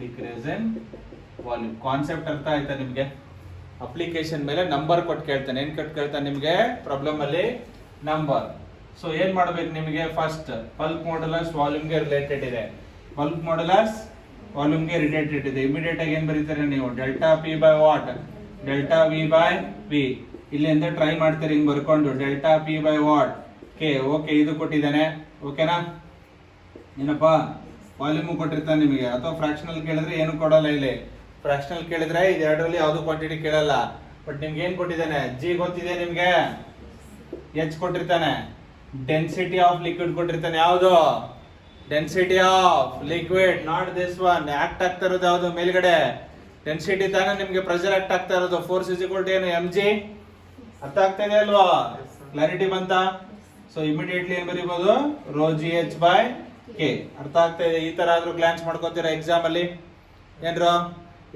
decrease in volume. Concept ಅರ್ಥ ಆಯ್ತಾ ನಿಮಗೆ? ಅಪ್ಲಿಕೇಶನ್ ಮೇಲೆ ನಂಬರ್ ಕೊಟ್ಟು ಕೇಳ್ತಾನೆ. ಏನ್ ಕೊಟ್ಟು ಕೇಳ್ತಾನೆ ನಿಮಗೆ? ಪ್ರಾಬ್ಲಮ್ ಅಲ್ಲಿ ನಂಬರ್. ಸೊ ಏನ್ ಮಾಡ್ಬೇಕು ನಿಮಗೆ? ಫಸ್ಟ್ ಬಲ್ಕ್ ಮಾಡ್ಯುಲಸ್ ವಾಲ್ಯೂಮ್ಗೆ ರಿಲೇಟೆಡ್ ಇದೆ. ಬಲ್ಕ್ ಮಾಡ್ಯುಲಸ್ ವಾಲ್ಯೂಮ್ಗೆ ರಿಲೇಟೆಡ್ ಇದೆ. ಇಮಿಡಿಯೇಟ್ ಆಗಿ ಏನ್ ಬರೀತಾರೆ ನೀವು? Delta P by what? Delta V by V. ಇಲ್ಲಿಂದ ಟ್ರೈ ಮಾಡ್ತೀರಿ ಹಿಂಗ್ ಬರ್ಕೊಂಡು. Delta P by what? K. Okay, ಇದು ಕೊಟ್ಟಿದ್ದಾನೆ. ಓಕೆನಾ? ಏನಪ್ಪಾ? ವಾಲ್ಯೂಮ್ ಕೊಟ್ಟಿರ್ತಾನೆ ನಿಮಗೆ. ಅಥವಾ ಫ್ರಾಕ್ಷನಲ್ ಕೇಳಿದ್ರೆ ಏನು ಕೊಡಲ್ಲ. ಇಲ್ಲಿ ಫ್ರಾಕ್ಷನಲ್ ಕೇಳಿದ್ರೆ ಇದು ಎರಡರಲ್ಲಿ ಯಾವ್ದು ಕ್ವಾಂಟಿಟಿ ಕೇಳಲ್ಲ. ಬಟ್ ನಿಮ್ಗೆ ಏನ್ ಕೊಟ್ಟಿದ್ದಾನೆ? ಜಿ ಗೊತ್ತಿದೆ ನಿಮ್ಗೆ, ಎಚ್ ಕೊಟ್ಟಿರ್ತಾನೆ, ಡೆನ್ಸಿಟಿ ಆಫ್ ಲಿಕ್ವಿಡ್ ಕೊಟ್ಟಿರ್ತಾನೆ. ಯಾವುದು? Density of liquid, not this one. Act ಆಗ್ತಾ ಇರೋದು ಯಾವುದು? ಮೇಲ್ಗಡೆ ಡೆನ್ಸಿಟಿ ತಾನೇ ನಿಮ್ಗೆ ಪ್ರೆಷರ್ ಆಕ್ಟ್ ಆಗ್ತಾ ಇರೋದು. ಫೋರ್ಸ್ ಇಸ್ ಈಕ್ವಲ್ ಟು ಏನು? M G. ಅರ್ಥ ಆಗ್ತಾ ಇದೆ ಅಲ್ವಾ? ಕ್ಲಾರಿಟಿ ಬಂತ? ಸೊ ಇಮಿಡಿಯೇಟ್ಲಿ ಏನ್ ಬರೀಬಹುದು? Rho G H by K. ಅರ್ಥ ಆಗ್ತಾ ಇದೆ? ಈ ತರ ಆದ್ರೂ ಗ್ಲಾನ್ಸ್ ಮಾಡ್ಕೋತೀರಾ ಎಕ್ಸಾಮ್ ಅಲ್ಲಿ. ಏನ್ರು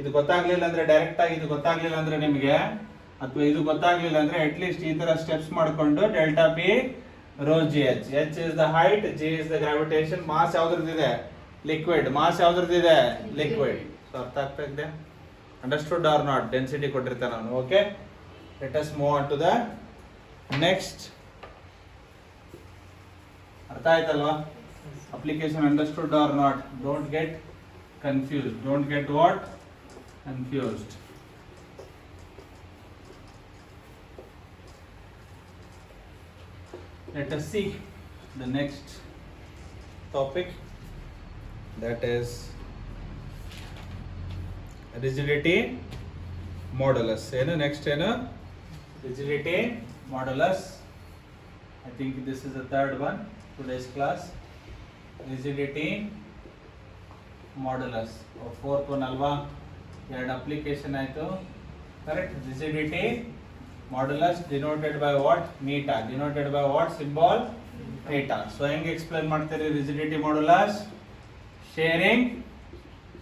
ಇದು ಗೊತ್ತಾಗ್ಲಿಲ್ಲ ಅಂದ್ರೆ ಡೈರೆಕ್ಟ್ ಆಗಿ ಇದು ಗೊತ್ತಾಗ್ಲಿಲ್ಲ ಅಂದ್ರೆ ನಿಮ್ಗೆ, ಅಥವಾ ಇದು ಗೊತ್ತಾಗ್ಲಿಲ್ಲ ಅಂದ್ರೆ ಅಟ್ ಲೀಸ್ಟ್ ಈ ತರ ಸ್ಟೆಪ್ಸ್ ಮಾಡ್ಕೊಂಡು delta P rho G h. H is the height, g is the gravitation. Mass ಯಾವ್ದ್ರದ್ದಿದೆ? ಲಿಕ್ವಿಡ್. ಮಾಸ್ ಯಾವ್ದ್ರದ್ದಿದೆ? ಲಿಕ್ವಿಡ್. ಸೊ ಅರ್ಥ ಆಗ್ತಾ ಇದೆ? Understood or not? ಡೆನ್ಸಿಟಿ ಕೊಟ್ಟಿರ್ತಾನೆ ಅವನು. Okay, let us move on to the next. ಅರ್ಥ ಆಯ್ತಲ್ವಾ? Application understood or not? Don't get confused. Don't get what? Confused. Let us see the next topic, that is rigidity modulus. ಏನು next ಏನು? rigidity modulus. I think this is the third one, today's class. rigidity modulus. fourth one ಅಲ್ವಾ? ಎರಡು application ಆಯ್ತು. Correct. rigidity modulus denoted by what? Meta. Denoted by what symbol? Theta. So ಹೆಂಗೆ explain ಮಾಡ್ತೀರಿ rigidity modulus? sharing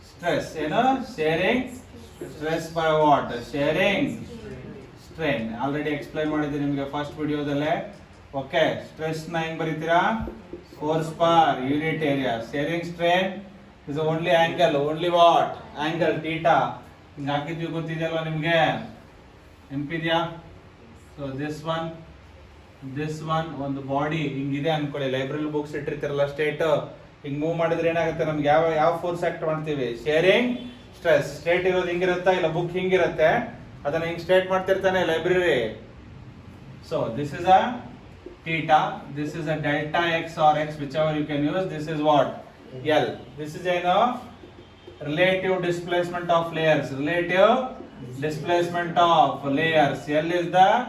stress. ಏನು? sharing stress by what? sharing strain. Already explain ಮಾಡಿದ್ದೀನಿ ನಿಮಗೆ first ವಿಡಿಯೋದಲ್ಲೇ. Okay, stress ನ ಹೆಂಗ್ ಬರೀತೀರಾ? Force per unit area. sharing strain is only angle. only what? angle theta. ಹಿಂಗ್ ಹಾಕಿದ್ವಿ ಗೊತ್ತಿದೆಯಲ್ವಾ ನಿಮ್ಗೆ? ನೆನಪಿದ್ಯಾ? ಸೊ ದಿಸ್ ಒನ್ ಒಂದು ಬಾಡಿ ಹಿಂಗಿದೆ ಅನ್ಕೊಳ್ಳಿ. ಲೈಬ್ರರಿ ಬುಕ್ಸ್ ಇಟ್ಟಿರ್ತಿರಲ್ಲ ಸ್ಟೇಟ್, ಹಿಂಗ್ ಮೂವ್ ಮಾಡಿದ್ರೆ ಏನಾಗುತ್ತೆ? ನಮ್ಗೆ ಯಾವ ಫೋರ್ಸ್ ಆಕ್ಟ್ ಮಾಡ್ತೀವಿ? Shearing stress. ಸ್ಟೇಟ್ ಇರೋದು ಹಿಂಗಿರುತ್ತಾ? ಇಲ್ಲ ಬುಕ್ ಹಿಂಗಿರುತ್ತೆ, ಅದನ್ನ ಹಿಂಗ್ ಸ್ಟೇಟ್ ಮಾಡ್ತಿರ್ತಾನೆ library. So this is a theta, this is a delta x or x, whichever you can use. This is what? L. This is relative displacement of layers. Relative displacement of layers. L is the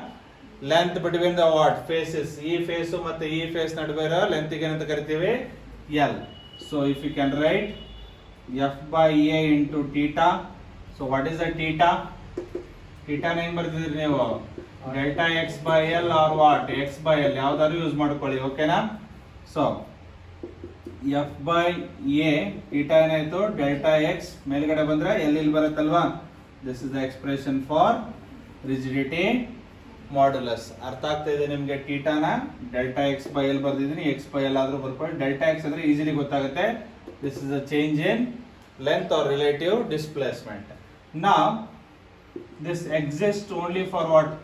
length between the what? Faces. E face ಮತ್ತೆ e face ನಡುವೆ ಇರೋ length ಗೆ ಏನಂತ ಕರಿತೀವಿ? L. So if you can write F by A into theta. So what is the theta? Theta ಏನು ಬರ್ತಿದ್ರಿ ನೀವು? Delta x by L or what? X by L ಯಾವ್ದಾದ್ರು use ಮಾಡ್ಕೊಳ್ಳಿ, ಓಕೆನಾ? So F by A theta ಏನಾಯ್ತು? Delta x ಮೇಲ್ಗಡೆ ಬಂದ್ರೆ L ಇಲ್ಲಿ ಬರುತ್ತಲ್ವಾ? This is the expression for rigidity modulus. ಅರ್ಥ ಆಗ್ತಾ ಇದೆ ನಿಮಗೆ? ಥೀಟಾನ ಡೆಲ್ಟಾ ಎಕ್ಸ್ ಬೈ ಎಲ್ ಬರ್ದಿದ್ದೀನಿ, ಎಕ್ಸ್ ಬೈ ಎಲ್ ಆದ್ರೂ ಬರ್ಕೊಳ್ಳಿ. ಡೆಲ್ಟಾ ಎಕ್ಸ್ ಅಂದ್ರೆ ಈಸಿಲಿ ಗೊತ್ತಾಗುತ್ತೆ. This is a change in length or relative displacement. Now this exist only for what?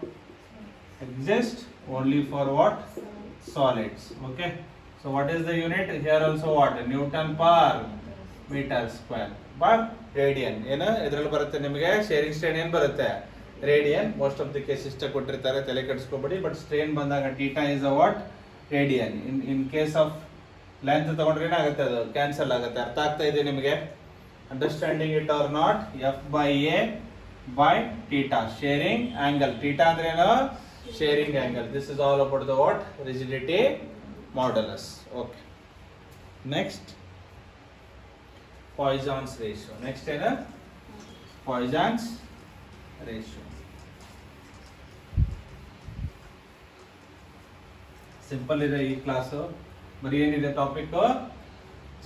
Exist only for what? Solids. Okay. So what is the unit? Here also what? Newton per meter square. But radian. ಏನು ಇದರಲ್ಲಿ ಬರುತ್ತೆ ನಿಮಗೆ? Sharing strain ಏನು ಬರುತ್ತೆ? Radian. Most of the case ಇಷ್ಟ ಕೊಟ್ಟಿರ್ತಾರೆ, ತಲೆ ಕೆಡಿಸ್ಕೋಬೇಡಿ. ಬಟ್ ಸ್ಟ್ರೇನ್ ಬಂದಾಗ theta is a what? Radian. In case of length ತಗೊಂಡ್ರೆ ಏನಾಗುತ್ತೆ? ಅದು ಕ್ಯಾನ್ಸಲ್ ಆಗುತ್ತೆ. ಅರ್ಥ ಆಗ್ತಾ ಇದೆ ನಿಮಗೆ? Understanding it or not? F by A by theta. Shearing angle. Theta ಅಂದ್ರೆ ಏನು? Sharing angle. This is all about the what? Rigidity modulus. Okay. Next, Poisson's ratio. Next ಏನು? Poisson's ratio. ಸಿಂಪಲ್ ಇದೆ ಈ ಕ್ಲಾಸು. ಬರೀ ಏನಿದೆ topic?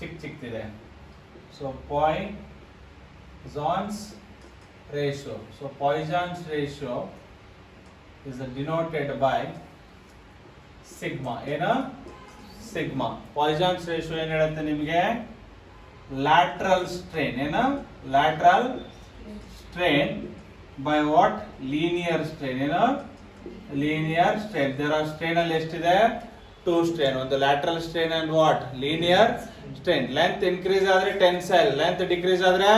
ಚಿಕ್ಕದಿದೆ. So Poisson's ratio. So Poisson's ratio is denoted by sigma. ಏನು? Sigma. Poisson's ratio ಏನು ಹೇಳುತ್ತೆ ನಿಮಗೆ? Lateral strain. ಏನು? Lateral strain by what? Linear strain. ಏನು? Linear strain. There are strain ಅಲ್ಲಿ ಎಷ್ಟಿದೆ? 2 ಸ್ಟ್ರೇನ್. ಒಂದು lateral strain and what? Linear strain. Length increase ಆದ್ರೆ ಟೆನ್ಸೈಲ್, ಲೆಂತ್ ಡಿಕ್ರೀಸ್ ಆದ್ರೆ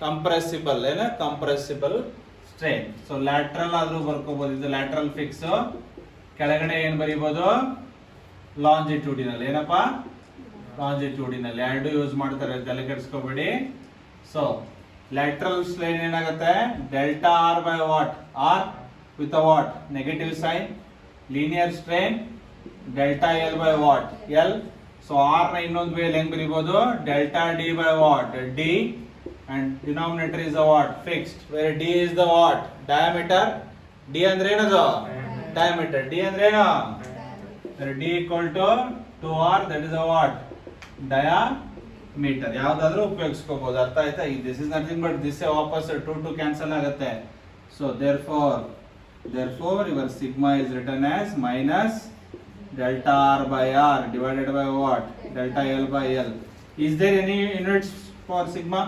ಕಂಪ್ರೆಸಿಬಲ್. ಏನು? Compressible strain. ಸೊ ಲ್ಯಾಟ್ರಲ್ ಆದ್ರೂ ಬರ್ಕೋಬಹುದು. ಇದು ಲ್ಯಾಟ್ರಲ್ ಫಿಕ್ಸ್. ಕೆಳಗಡೆ ಏನ್ ಬರೀಬಹುದು? ಲಾಂಜಿಟ್ಯೂಡಿನಲ್. ಏನಪ್ಪ? ಲಾಂಜಿಟ್ಯೂಡಿನಲ್. ಎರಡು ಯೂಸ್ ಮಾಡ್ತಾರೆ, ತಲೆ ಕೆಡಿಸ್ಕೋಬೇಡಿ. ಸೊ ಲ್ಯಾಟ್ರಲ್ ಸ್ಟ್ರೇನ್ ಏನಾಗುತ್ತೆ? Delta R by what? R with a what? Negative sign. Linear strain delta L by what? L. So R ನ ಇನ್ನೊಂದು ವೇಲ್ ಹೆಂಗ್ ಬರೀಬಹುದು? Delta D by what? D. And denominator is the what? Fixed. Where D is the what? Diameter. D ಅಂದ್ರೆ ಏನದು? Diameter. D ಅಂದ್ರೆ ಏನು? D equal to 2R. That is a what? Diameter. ಯಾವ್ದಾದ್ರೂ ಉಪಯೋಗಿಸ್ಕೋಬಹುದು. ಅರ್ಥ ಆಯ್ತಾ? This is nothing but this ವಾಪಸ್ 2 cancel ಆಗುತ್ತೆ. So therefore your sigma is written as minus delta R by R divided by what? Delta L by L. Is there any units for sigma?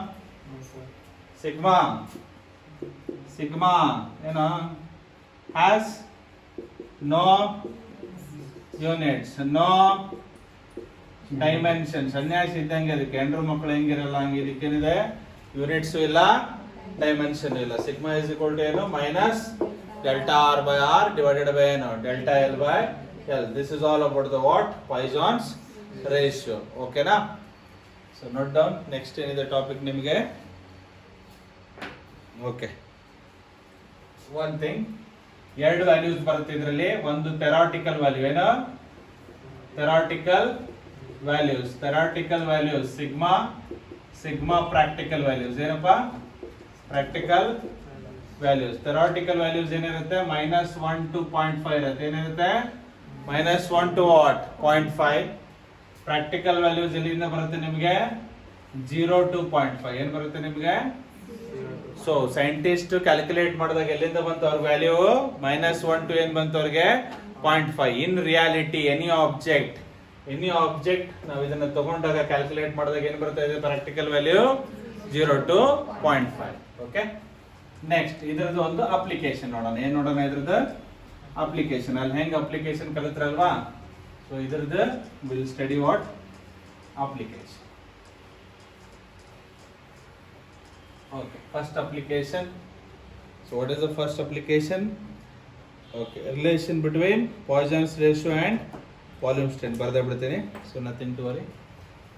Sigma has no units, no dimensions. ಸನ್ಯಾಸಿ ಇದ್ದಂಗೆ ಅದಕ್ಕೆ. ಹೆಂಡ್ರು ಮಕ್ಕಳು ಹೆಂಗಿರಲ್ಲ ಹಂಗೆ ಇದಕ್ಕೇನಿದೆ? Units ಇಲ್ಲ, dimension ಇಲ್ಲ. Sigma is equal to ಏನು? Minus delta R by R divided by ಏನು? Delta L by L. This is all about the what? Poisson's ratio. ಓಕೆನಾ? So note down. ನೆಕ್ಸ್ಟ್ ಏನಿದೆ ಟಾಪಿಕ್ ನಿಮಗೆ? ಓಕೆ, ಒನ್ ಥಿಂಗ್, ಎರಡು values ಬರುತ್ತೆ ಇದರಲ್ಲಿ. ಒಂದು theoretical value. ಏನು? Theoretical values sigma practical values. ಏನಪ್ಪ? Practical values. ಥೆರಾಟಿಕಲ್ ವ್ಯಾಲ್ಯೂಸ್ ಏನಿರುತ್ತೆ? -1 to 0.5 ಇರುತ್ತೆ. ಏನಿರುತ್ತೆ? -1 to what? 0.5. ಪ್ರಾಕ್ಟಿಕಲ್ ವ್ಯಾಲ್ಯೂಸ್ ಎಲ್ಲಿಂದ ಬರುತ್ತೆ ನಿಮಗೆ? 0 to 0.5. ಏನು ಬರುತ್ತೆ ನಿಮಗೆ? ಸೊ ಸೈಂಟಿಸ್ಟ್ ಕ್ಯಾಲ್ಕುಲೇಟ್ ಮಾಡಿದಾಗ ಎಲ್ಲಿಂದ ಬಂತು ಅವ್ರ ವ್ಯಾಲ್ಯೂ? -1 to ಏನು ಬಂತು ಅವ್ರಿಗೆ? 0.5. ಇನ್ ರಿಯಾಲಿಟಿ ಎನಿ ಆಬ್ಜೆಕ್ಟ್ ನಾವು ಇದನ್ನ ತಗೊಂಡಾಗ ಕ್ಯಾಲ್ಕುಲೇಟ್ ಮಾಡಿದಾಗ ಏನು ಬರ್ತಾ ಇದೆ? Practical value 0 to 0.5. Okay, next ಇದ್ರದ್ದು ಒಂದು ಅಪ್ಲಿಕೇಶನ್ ನೋಡೋಣ. ಏನ್ ನೋಡೋಣ ಇದ್ರದ್ದು ಅಪ್ಲಿಕೇಶನ್? ಅಲ್ಲಿ ಹೆಂಗ್ ಅಪ್ಲಿಕೇಶನ್ ಕಲಿತ್ರಲ್ವಾ? ಸೊ ಇದ್ರದ್ದು will study what? Application. Okay, first application. So what is the first application? Okay, relation between Poisson's ratio and volume strain. ಬರ್ದೇ ಬಿಡ್ತೀನಿ. So nothing to worry.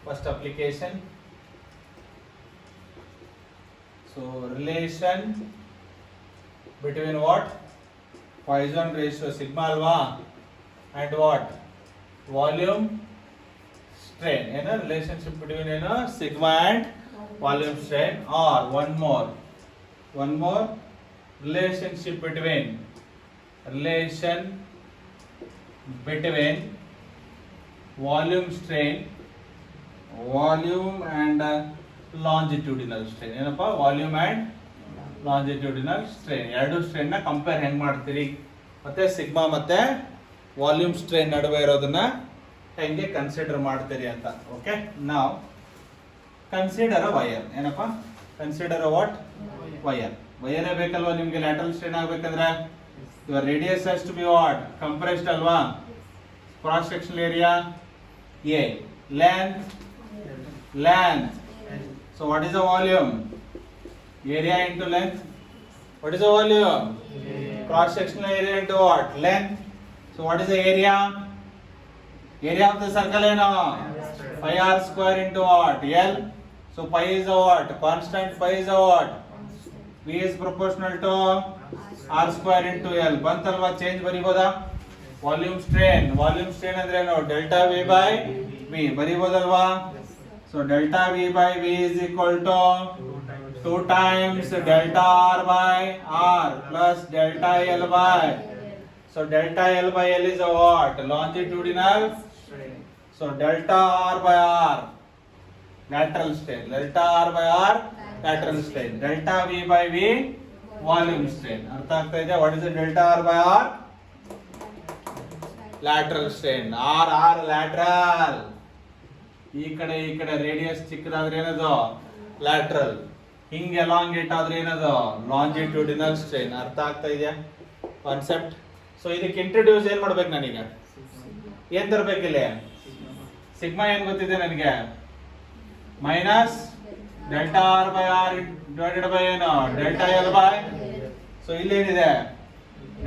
First application. So relation between what? Poisson ratio sigma alva and what? Volume strain. ಏನು relationship between ಏನು sigma and volume strain, or one more relationship between volume strain, volume and longitudinal strain. ಏನಪ್ಪ volume and longitudinal strain, ಎರಡು strain ನ compare ಹೆಂಗ್ ಮಾಡ್ತೀರಿ, ಮತ್ತೆ sigma ಮತ್ತೆ volume strain ನಡುವೆ ಇರೋದನ್ನ ಹೆಂಗೆ ಕನ್ಸಿಡರ್ ಮಾಡ್ತೀರಿ ಅಂತ. ಓಕೆ, ನಾವು ಕನ್ಸಿಡರ್ ಅ ವೈರ್. ಏನಪ್ಪ ಕನ್ಸಿಡರ್ ಅ ವಾಟ್? ವೈರ್. ವೈರೇ ಬೇಕಲ್ವಾ ನಿಮ್ಗೆ ಲ್ಯಾಟರಲ್ ಸ್ಟ್ರೈನ್ ಆಗ್ಬೇಕಂದ್ರೆ? Your radius has to be what? Compressed ಅಲ್ವಾ? Cross sectional area A, length. So what is the volume? Area into length. What is the volume? Cross sectional area into what? Length. So what is the area? Area of the circle is pi r square into what? L. So pi is a what? Constant. Pi is a what? V is proportional to r square into L. ಬಂತಲ್ವಾ? Change ಬರಿಬೋದಾ? Volume strain ಅಂದ್ರೆ ಏನು? Delta V by V ಬರಿಬೋದಲ್ವಾ? So delta V by V is equal to 2 times delta r by r plus delta L by. So delta L by L is a what? Longitudinal strain. So delta r by r lateral strain. Delta r by r lateral strain. Delta v by v volume strain. ಅರ್ಥ ಆಗ್ತಾ ಇದೆ? What is the delta r by r? Lateral strain. r lateral. ಈ ಕಡೆ radius ಚಿಕ್ಕದಾದ್ರೆ ಏನದು? Lateral. ಹಿಂಗೆ elongate ಆದ್ರೆ ಏನದು? Longitudinal strain. ಅರ್ಥ ಆಗ್ತಾ ಇದೆಯಾ ಕಾನ್ಸೆಪ್ಟ್? ಸೊ ಇದಕ್ಕೆ ಇಂಟ್ರೊಡ್ಯೂಸ್ ಏನ್ ಮಾಡ್ಬೇಕು ನಾನೀಗ? ಏನ್ ತರಬೇಕಿಲ್ಲ? ಸಿಗ್ಮಾ ಏನ್ ಗೊತ್ತಿದೆ ನನಗೆ? Minus delta R by R divided by ಏನು? Delta L by. ಸೊ ಇಲ್ಲೇನಿದೆ?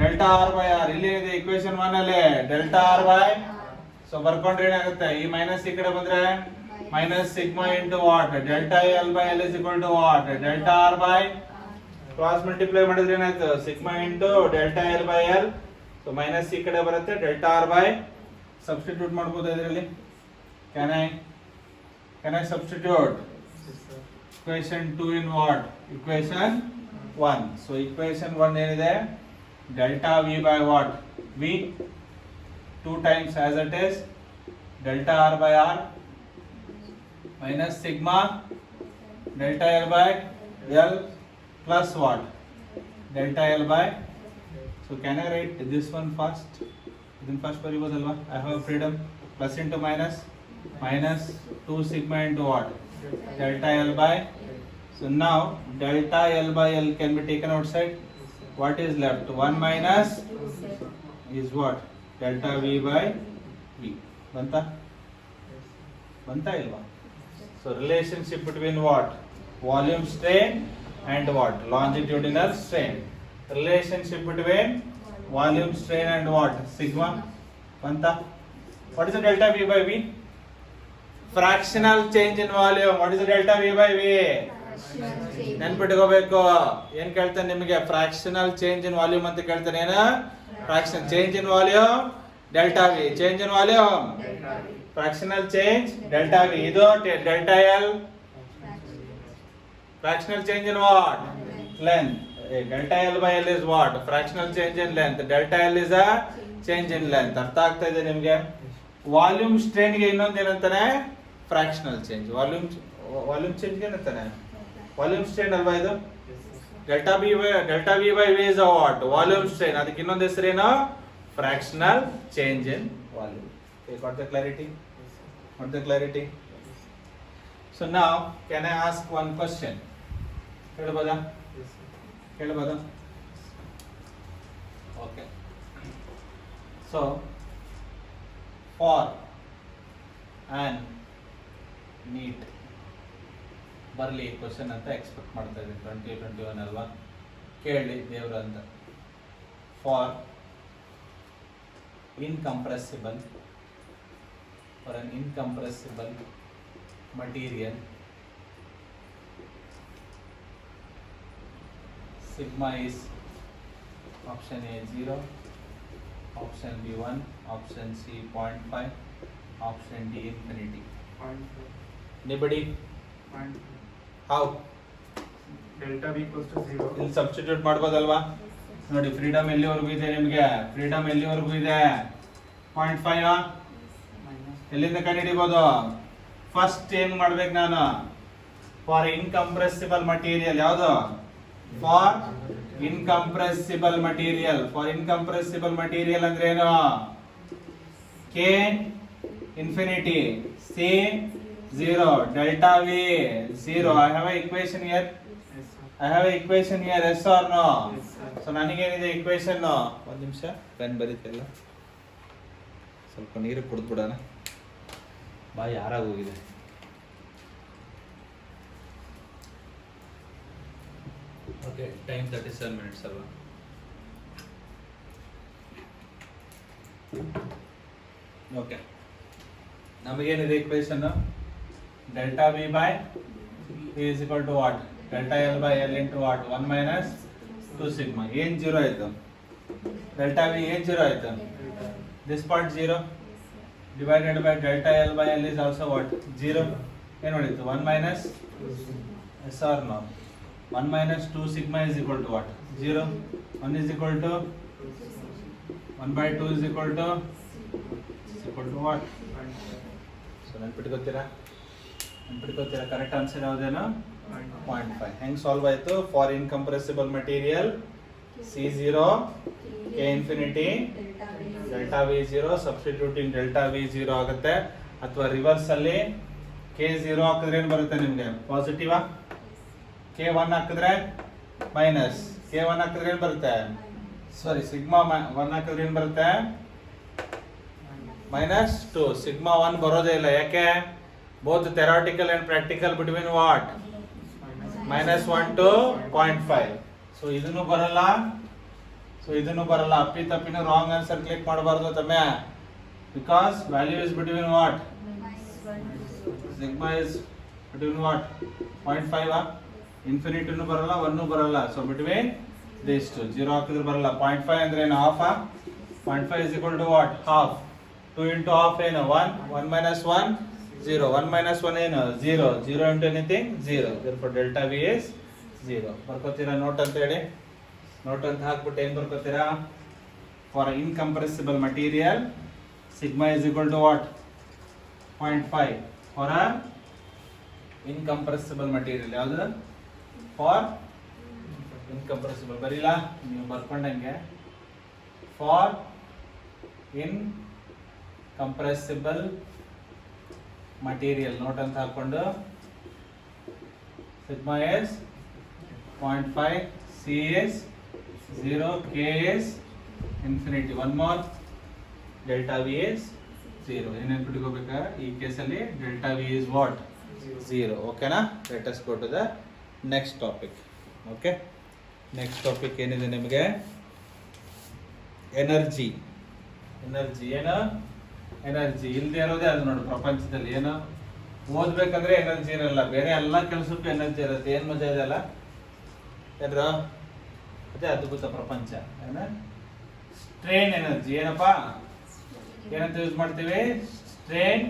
Delta R by R. ಇಲ್ಲೇನಿದೆ ಇಕ್ವೇಶನ್ 1 ಅಲ್ಲಿ? Delta R by. ಸೊ ಬರ್ಕೊಂಡ್ರೆ ಏನಾಗುತ್ತೆ? ಈ ಮೈನಸ್ ಈ ಕಡೆ ಬಂದ್ರೆ minus sigma into what? Delta L by L is equal to what? Delta R by cross multiply ಮಾಡಿದ್ರೆ ಏನಾಯ್ತು? sigma into delta L by L. So minus ಈ ಕಡೆ ಬರುತ್ತೆ, delta R by substitute ಮಾಡಬಹುದು ಇದರಲ್ಲಿ. Can I substitute? Equation 2 in what? Equation 1. So equation 1 ಏನಿದೆ? Delta V by what? V 2 times as it is delta R by R minus sigma delta L by L plus what? Delta L by. So can I write this one first? Then first ಬರಿಬೋದಲ್ವಾ? I have freedom. Plus into minus 2 sigma into what? Delta L by. So now delta L by L can be taken outside. What is left? 1 minus is what? Delta V by V. ಬಂತಾ ಇಲ್ವಾ? So relationship between what? Volume strain and what? Longitudinal strain. Relationship between volume strain and what? Sigma. Banta. What is the delta V by V? Fractional change in volume. What is the delta V by V? ನೆನ್ಪಿಟ್ಕೋಬೇಕು. ಏನ್ ಕೇಳ್ತಾನೆ ನಿಮಗೆ? Fractional change in volume ಅಂತ ಕೇಳ್ತಾನೆ. ಏನ? Fraction change in volume delta V. Change in volume fractional change delta V. Idu delta L fractional change in what? Length. Delta L by L is what? Fractional change in length. Delta L is a change in length. ಅರ್ಥ ಆಗ್ತಾ ಇದೆ ನಿಮಗೆ? Volume strain ಗೆ ಇನ್ನೊಂದು ಏನಂತಾನೆ? Fractional change. Volume change ಗೆ ಏನಂತಾನೆ? Volume strain ಅಲ್ವಾ ಇದು? Delta V by V is a what? Volume strain. ಅದಕ್ಕೆ ಇನ್ನೊಂದು ಹೆಸರೇನು? Fractional change in volume. Got the clarity? So now can I ask one question? Kelboda? Okay. So for an NEET ಬರ್ಲಿ question ಅಂತ expect ಮಾಡ್ತಾ ಇದ್ದೀನಿ. 2021 ಅಲ್ವಾ? ಕೇಳಿ ದೇವ್ರ ಅಂತ. For incompressible, for an incompressible material, sigma is option A 0, option B 1, option C 0.5, option D infinity. 0.5. Anybody? 0.5. How? Delta V equals to 0. ಇಲ್ಲಿ substitute ಮಾಡ್ಬೋದಲ್ವಾ? ನೋಡಿ ಫ್ರೀಡಮ್ ಎಲ್ಲಿವರೆಗೂ ಇದೆ ನಿಮಗೆ? ಫ್ರೀಡಮ್ ಎಲ್ಲಿವರೆಗೂ ಇದೆ? 0.5 Minus. ಎಲ್ಲಿಂದ ಕಂಡುಹಿಡಿಬೋದು? ಫಸ್ಟ್ ಏನ್ ಮಾಡ್ಬೇಕು ನಾನು? ಫಾರ್ ಇನ್ಕಂಪ್ರೆಸಿಬಲ್ ಮಟೀರಿಯಲ್ ಯಾವುದು? For incompressible material. For incompressible material ಅಂದ್ರೆ ಏನು? K infinity, C 0, delta V 0. I have a equation here. Yes, sir. I have an equation here, yes or no? Yes, sir. So ನನಗೇನಿದೆ equation? ಒಂದು ನಿಮಿಷ pen ಬರೀತಿಲ್ಲ, ಸ್ವಲ್ಪ ನೀರು ಕುಡಿದ್ಬಿಡೋಣ, ಬಾಯಿ ಹಾರಾಗೋಗಿದೆ. ಓಕೆ, ಟೈಮ್ 37 minutes ಅಲ್ವಾ? ಓಕೆ, ನಮಗೇನಿದೆ equation? Delta V by V is equal to what? Delta L by L into what? 1 minus 2 sigma. ಏನ್ 0 ಆಯ್ತು? ಡೆಲ್ಟಾ ವಿ ಏನ್ 0 ಆಯ್ತು? This part 0 divided by delta L by L is also what? 0. ಏನು ಉಳಿತು? 1 minus, yes or no? 1 minus 2 sigma is equal to what? 0. 1 is equal to 1 by 2 is equal to what? 0.5. So ನೆನ್ಪಿಟ್ಕೋತೀರಾ? Correct answer ಯಾವುದೇನು? 0.5. ಹೆಂಗ್ solve ಆಯ್ತು? For incompressible material C0, K infinity, delta V 0, substituting delta V 0 ಆಗುತ್ತೆ. ಅಥವಾ reverse ಅಲ್ಲಿ K0 ಹಾಕಿದ್ರೆ ಏನು ಬರುತ್ತೆ ನಿಮಗೆ? ಪಾಸಿಟಿವಾ? K1 ಹಾಕಿದ್ರೆ ಮೈನಸ್, K1 ಹಾಕಿದ್ರೆ ಏನು ಬರುತ್ತೆ? ಸಾರಿ, ಸಿಗ್ಮಾ 1 ಹಾಕಿದ್ರೆ ಏನು ಬರುತ್ತೆ? -2. ಸಿಗ್ಮಾ 1 ಬರೋದೇ ಇಲ್ಲ. ಯಾಕೆ? Both theoretical and practical between what? -1 to 0.5. So ಇದನ್ನು ಬರಲ್ಲ, ಅಪ್ಪಿ ತಪ್ಪಿನ ರಾಂಗ್ ಆನ್ಸರ್ ಕ್ಲಿಕ್ ಮಾಡಬಾರ್ದು ತಮ್ಮೆ. Because value is between what? Sigma is between what? 0.5. ಇನ್ಫಿನಿಟಿನೂ ಬರಲ್ಲ, 1 ಬರಲ್ಲ. ಸೊ ಬಿಟ್ವೀನ್ ದಿಸ್ ಟು 0 ಹಾಕಿದ್ರೆ ಬರಲ್ಲ. 0.5 ಅಂದ್ರೆ ಏನು? Half. 0.5 is equal to what? Half. 2 into half ಏನು? 1. 1 minus 1 0. 1 minus 1 ಏನು? 0. 0 into anything 0. Therefore delta V is 0. ಬರ್ಕೋತೀರಾ ನೋಟ್ ಅಂತ ಹೇಳಿ? ನೋಟ್ ಅಂತ ಹಾಕ್ಬಿಟ್ಟು ಏನು ಬರ್ಕೋತೀರಾ? For incompressible material sigma is equal to what? 0.5. For incompressible material ಯಾವುದು? ಫಾರ್ ಇನ್ಕಂಪ್ರೆಸಿಬಲ್ ಬರೀಲ್ಲ, ನೀವು ಬರ್ಕೊಂಡಂಗೆ. ಫಾರ್ ಇನ್ಕಂಪ್ರೆಸಿಬಲ್ ಮಟೀರಿಯಲ್ ನೋಟ್ ಅಂತ ಹಾಕೊಂಡು sigma is 0.5, C is 0, K is infinity. One more, delta V is 0. ಏನು ನೆನ್ಪಿಟ್ಕೋಬೇಕಾ? ಈ ಕೇಸಲ್ಲಿ delta V is what? 0. ಓಕೆನಾ? Let us go to the next topic. Okay, next topic ಏನಿದೆ ನಿಮಗೆ? ಎನರ್ಜಿ. ಏನು? Energy ಇಲ್ಲದೆ ಇರೋದೇ ಅದು ನೋಡಿ ಪ್ರಪಂಚದಲ್ಲಿ. ಏನು ಓದ್ಬೇಕಂದ್ರೆ ಎನರ್ಜಿ ಇರಲ್ಲ, ಬೇರೆ ಎಲ್ಲ ಕೆಲಸಕ್ಕೂ ಎನರ್ಜಿ ಇರುತ್ತೆ. ಏನು ಮಜಾ ಇದೆ ಅಲ್ಲ ಏನ್ರ? ಅದೇ ಅದ್ಭುತ ಪ್ರಪಂಚ. ಏನ? Strain energy. ಏನಪ್ಪ? ಏನಂತ ಯೂಸ್ ಮಾಡ್ತೀವಿ? Strain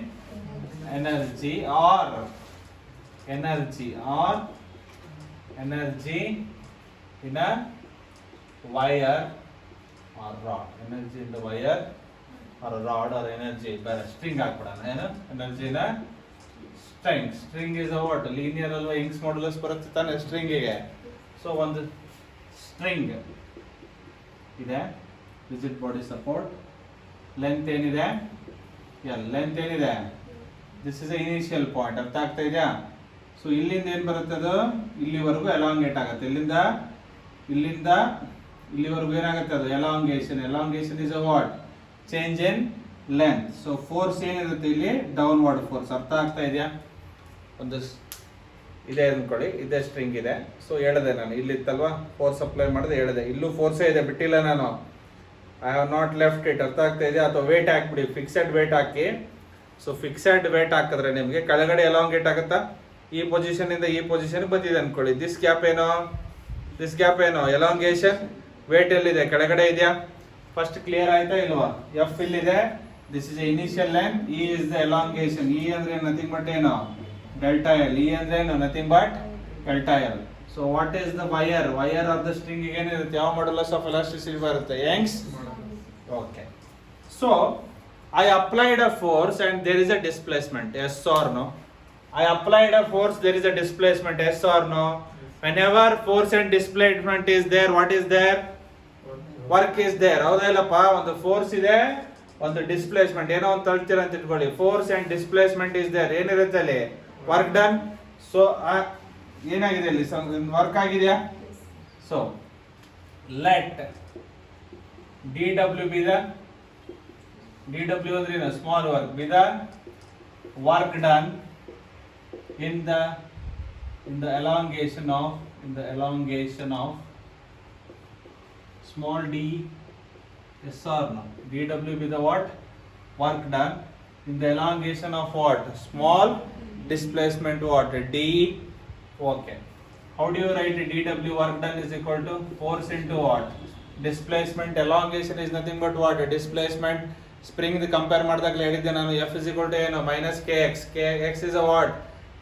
energy or energy in a wire or rod. Energy in the wire or rod or energy ಬೇರೆ ಸ್ಟ್ರಿಂಗ್ ಹಾಕ್ಬಿಡೋಣ. ಏನು? ಎನರ್ಜಿನ ಸ್ಟ್ರಿಂಗ್ ಇಸ್ ವಾಟ್? ಲೀನಿಯರ್ ಅಲ್ವಾ? ಇಂಗ್ಸ್ ಮಾಡ್ಯುಲಸ್ ಬರುತ್ತೆ ತಾನೆ ಸ್ಟ್ರಿಂಗಿಗೆ. ಸೊ ಒಂದು ಸ್ಟ್ರಿಂಗ್ ಇದೆ, ರಿಜಿಡ್ ಬಾಡಿ ಸಪೋರ್ಟ್. ಲೆಂತ್ ಏನಿದೆ? ಲೆಂತ್ ಏನಿದೆ? This is initial point. ಅರ್ಥ ಆಗ್ತಾ ಇದೆಯಾ? ಸೊ ಇಲ್ಲಿಂದ ಏನು ಬರುತ್ತೆ? ಅದು ಇಲ್ಲಿವರೆಗೂ ಎಲಾಂಗೇಟ್ ಆಗುತ್ತೆ. ಇಲ್ಲಿಂದ ಇಲ್ಲಿವರೆಗೂ ಏನಾಗುತ್ತೆ? ಅದು elongation is a what? Change in length. So force ಏನಿರುತ್ತೆ ಇಲ್ಲಿ? Downward force. ಅರ್ಥ ಆಗ್ತಾ ಇದೆಯಾ? ಒಂದು ಇದೆ ಅಂದ್ಕೊಳ್ಳಿ, ಇದೇ ಸ್ಟ್ರಿಂಗ್ ಇದೆ. ಸೊ ಹೇಳಿದೆ ನಾನು, ಇಲ್ಲಿತ್ತಲ್ವಾ ಫೋರ್ಸ್ ಅಪ್ಲೈ ಮಾಡಿದೆ, ಹೇಳಿದೆ. ಇಲ್ಲೂ ಫೋರ್ಸೇ ಇದೆ, ಬಿಟ್ಟಿಲ್ಲ ನಾನು. I have not left it, ಅರ್ಥ ಆಗ್ತಾ ಇದೆ? ಅಥವಾ ವೇಟ್ ಹಾಕ್ಬಿಡಿ, ಫಿಕ್ಸೆಡ್ ವೇಟ್ ಹಾಕಿ. ಸೊ ಫಿಕ್ಸೆಡ್ ವೇಟ್ ಹಾಕಿದ್ರೆ ನಿಮಗೆ ಕೆಳಗಡೆ ಎಲಾಂಗೇಟ್ ಆಗುತ್ತಾ? ಈ ಪೊಸಿಷನ್ ಇಂದ ಈ ಪೊಸಿಷನ್ ಬಂದಿದೆ ಅನ್ಕೊಳ್ಳಿ. ದಿಸ್ ಗ್ಯಾಪ್ ಏನು ಎಲಾಂಗೇಶನ್. ವೇಟ್ ಎಲ್ಲಿದೆ? ಕೆಳಗಡೆ ಇದೆಯಾ? ಫಸ್ಟ್ ಕ್ಲಿಯರ್ ಆಯ್ತಾ ಇಲ್ವಾ? ಎಫ್ ಇಲ್ಲಿದೆ, this is initial line, E is the elongation. E ಅಂದ್ರೆ ನಥಿಂಗ್ ಬಟ್ ಏನು? Delta L. ಇ ಅಂದ್ರೆ ಏನು? Nothing but delta L. So what is the wire of the string ಏನಿರುತ್ತೆ? ಯಾವ ಮಾಡ್ಯುಲಸ್ ಆಫ್ ಎಲಾಸ್ಟಿಸಿಟಿ ಬರುತ್ತೆ? Young's. Okay. So I applied a force and there is a displacement, yes or no? I applied a force, there is a displacement, yes or no? Whenever force and displacement is there, what is there? Work is there. ಹೌದಾ ಇಲ್ಲಪ್ಪ? ಒಂದು force ಇದೆ, ಒಂದು displacement, ಏನೋ ಒಂದು ತಳ್ತೀರ ಅಂತ ಇಟ್ಕೊಳ್ಳಿ. Force and displacement is there. ಏನಿರುತ್ತೆ ಅಲ್ಲಿ? Work done. ಸೊ ಏನಾಗಿದೆ ಅಲ್ಲಿ? ವರ್ಕ್ ಆಗಿದೆಯಾ? So let DW be the DW ಅಂದ್ರೆ ಏನು? Small work. be the work done in the elongation of small d. Yes or no? DW be the what? Work done in the elongation of what? Small displacement what? D. Okay. How do you write DW work done is equal to force into what? Displacement. Elongation is nothing but what? Displacement. Spring compare ಮಾಡಿದಾಗಲೇ ಹೇಳಿದ್ದೆ ನಾನು, F is equal to ಏನು? Minus K X. K X is a what?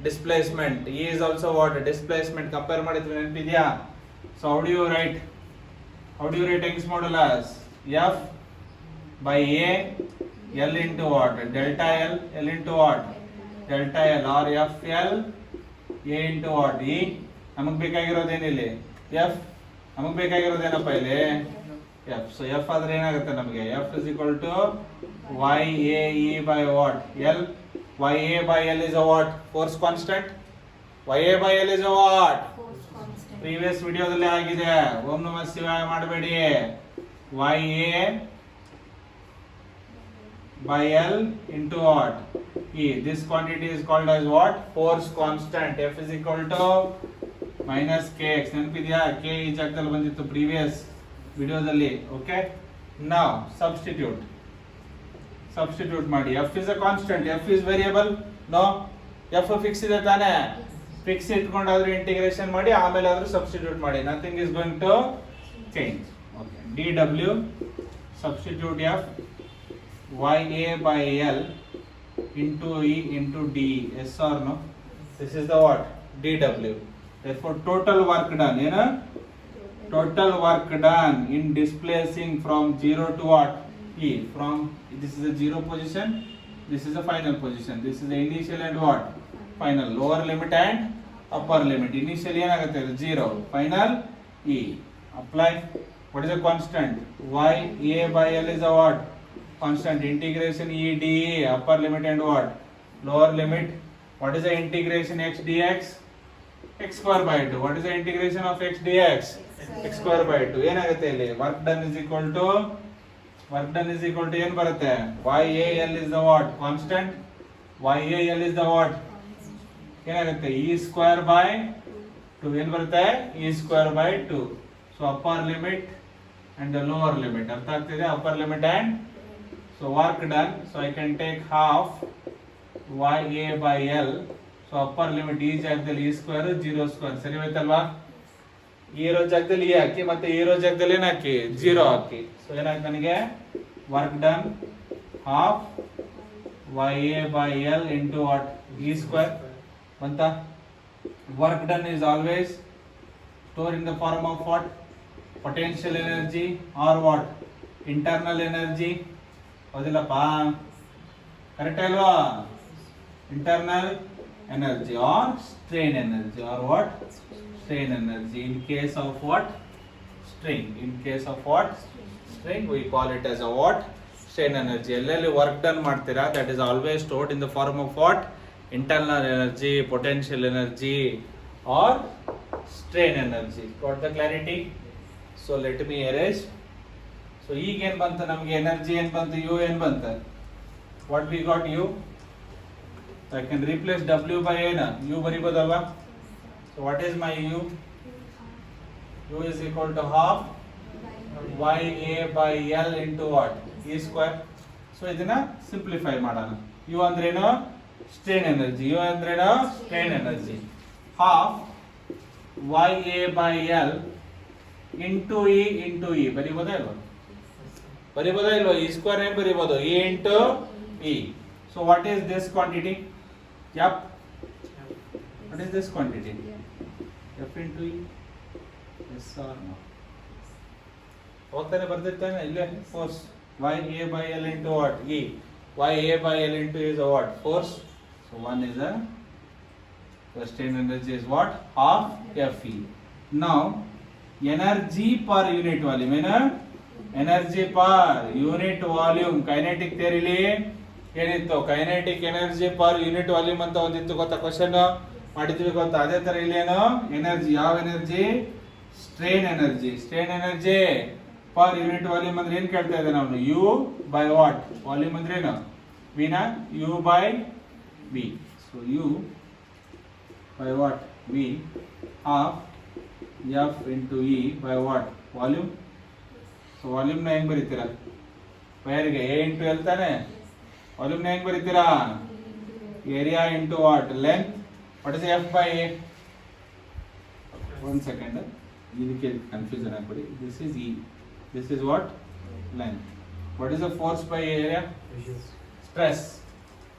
Displacement. E is also what? Displacement. Compare ಮಾಡಿದ್ವಿ, ನೆನಪಿದ್ಯಾ? So how do you write Young's modulus? F by A L into what? Delta L. L into what? Delta L. Or F L A into what? E. ನಮಗೆ ಬೇಕಾಗಿರೋದೇನಿಲ್ಲಿ? F. ನಮಗೆ ಬೇಕಾಗಿರೋದೇನಪ್ಪ ಇಲ್ಲಿ? F. So F ಆದ್ರೆ ಏನಾಗುತ್ತೆ ನಮಗೆ? F is equal to Y A E by what? L. Y A by L is a what? Force constant. Y A by L is a what? Previous ವಿಡಿಯೋದಲ್ಲಿ ಆಗಿದೆ. ಓಂ ನಮಃ ಶಿವಾಯ ಮಾಡಬೇಡಿ. Y A by L into what? E. This quantity is called as what? Force constant. F is equal to minus kx. ನೆನಪಿದೆಯಾ? k ಈ ಜಾಗದಲ್ಲಿ ಬಂದಿತ್ತು ಪ್ರೀವಿಯಸ್ ವಿಡಿಯೋದಲ್ಲಿ. ಓಕೆ. Now substitute ಮಾಡಿ. F is a constant. F is variable. No. F fix ಇದೆ ತಾನೆ? Fix ಇಟ್ಕೊಂಡಾದ್ರೂ integration ಮಾಡಿ, ಆಮೇಲೆ ಆದ್ರೂ ಸಬ್ಸ್ಟಿಟ್ಯೂಟ್ ಮಾಡಿ. Nothing is going to change. Okay. DW substitute F YA by L into E into D. Yes or no? This is the what? DW. Therefore total work done. You know? Total work done in displacing from 0 to what? E. From this is the 0 position. This is the final position. This is the initial and what? Final. Lower limit and upper limit. Initially ಏನಾಗುತ್ತೆ? 0. Final E. Apply. What is the constant? YA by L is a what? Constant. Integration E dE. Upper limit and what? Lower limit. What is the integration x dx? X square by 2. What is the integration of x dx? X square by 2. ಏನಾಗುತ್ತೆ ಇಲ್ಲಿ? Work done is equal to ಏನು ಬರುತ್ತೆ? YAL is the what? Constant. YAL is the what? ಏನಾಗುತ್ತೆ? E square by 2. ಏನು ಬರುತ್ತೆ? E square by 2. So upper limit and the lower limit. ಅರ್ಥ ಆಗ್ತಿದೆ? Upper limit and so work done. So I can take half YA by L. So upper limit E ಜಾಗದಲ್ಲಿ E square 0 square. ಸರಿ ಹೋಯ್ತಲ್ವಾ? ಈ rho ಜಾಗದಲ್ಲಿ E ಹಾಕಿ, ಮತ್ತೆ ಈ rho ಜಾಗದಲ್ಲಿ ಏನು ಹಾಕಿ? 0 ಹಾಕಿ. ಸೊ ಏನಾಯ್ತು ನನಗೆ? Work done half YA by L into what? E square. ಅಂತ work done is always stored in the form of what? Potential energy or what? Internal energy. ಹೌದಿಲ್ಲಪ್ಪ? ಕರೆಕ್ಟ್ ಅಲ್ವಾ? Internal energy or strain energy or what? Strain energy. In case of what? String. In case of what? String we call it as a what? Strain energy. ಎಲ್ಲೆಲ್ಲಿ work done ಮಾಡ್ತೀರಾ that is always stored in the form of what? Internal energy, potential energy or strain energy. Got the clarity? So let me erase. So ಈಗ ಏನ್ ಬಂತು ನಮಗೆ? Energy ಏನ್ ಬಂತು? U ಏನ್ ಬಂತು? What we got? U. I can replace W by ಏನ? U ಬರಿಬೋದಲ್ವಾ? So what is my U? U is equal to half Y A by L into what E square. So ಇದನ್ನ simplify ಮಾಡೋಣ. U ಅಂದ್ರೇನು strain energy, U ಅಂದ್ರೇನು strain energy. Half Y A by L into E ಬರಿಬೋದಾ ಇಲ್ವಾ? ಬರಿಬೋದಾ ಇಲ್ವಾ? E square ಏನ್ ಬರಿಬೋದು? E into E. So what is this quantity? ಯಪ್, what is this quantity? F into E. Yes or no? ಹೋಗ್ತಾನೆ ಬರ್ದಿರ್ತಾನೆ ಇಲ್ಲೇ force y a by l into what? E. y a by l into E is a what? Force. So one is a the strain energy is what? Half Fe. Now energy per unit volume. Energy per unit volume. Kinetic theory li ಏನಿತ್ತು? Kinetic energy per unit volume ಅಂತ ಒಂದಿತ್ತು ಗೊತ್ತಾ? Question ಮಾಡಿದ್ವಿ ಗೊತ್ತಾ? ಅದೇ ತರ ಇಲ್ಲೇನು energy, ಯಾವ energy? Strain energy. Strain energy per unit volume ಅಂದ್ರೆ ಏನ್ ಕೇಳ್ತಾ ಇದ್ದೆ ನಾವು? You by what? ವಾಲ್ಯೂಮ್ ಅಂದ್ರೆ ಏನು? ವಿನ U by V. So U by what? V half F into E by what? Volume. So volume ನ ಹೆಂಗ್ ಬರೀತೀರಾ? ವೈರ್ಗೆ ಎ ಇಂಟು ಎಲ್ ತಾನೆ. ವಾಲ್ಯೂಮ್ ನ ಹೆಂಗ್ ಬರೀತೀರಾ? Area into what? Length. What is F by A? One second, ಇದಕ್ಕೆ confusion ಆಗ್ಬಿಡಿ. This is E, this is what? Length. What is the force by area? Stress.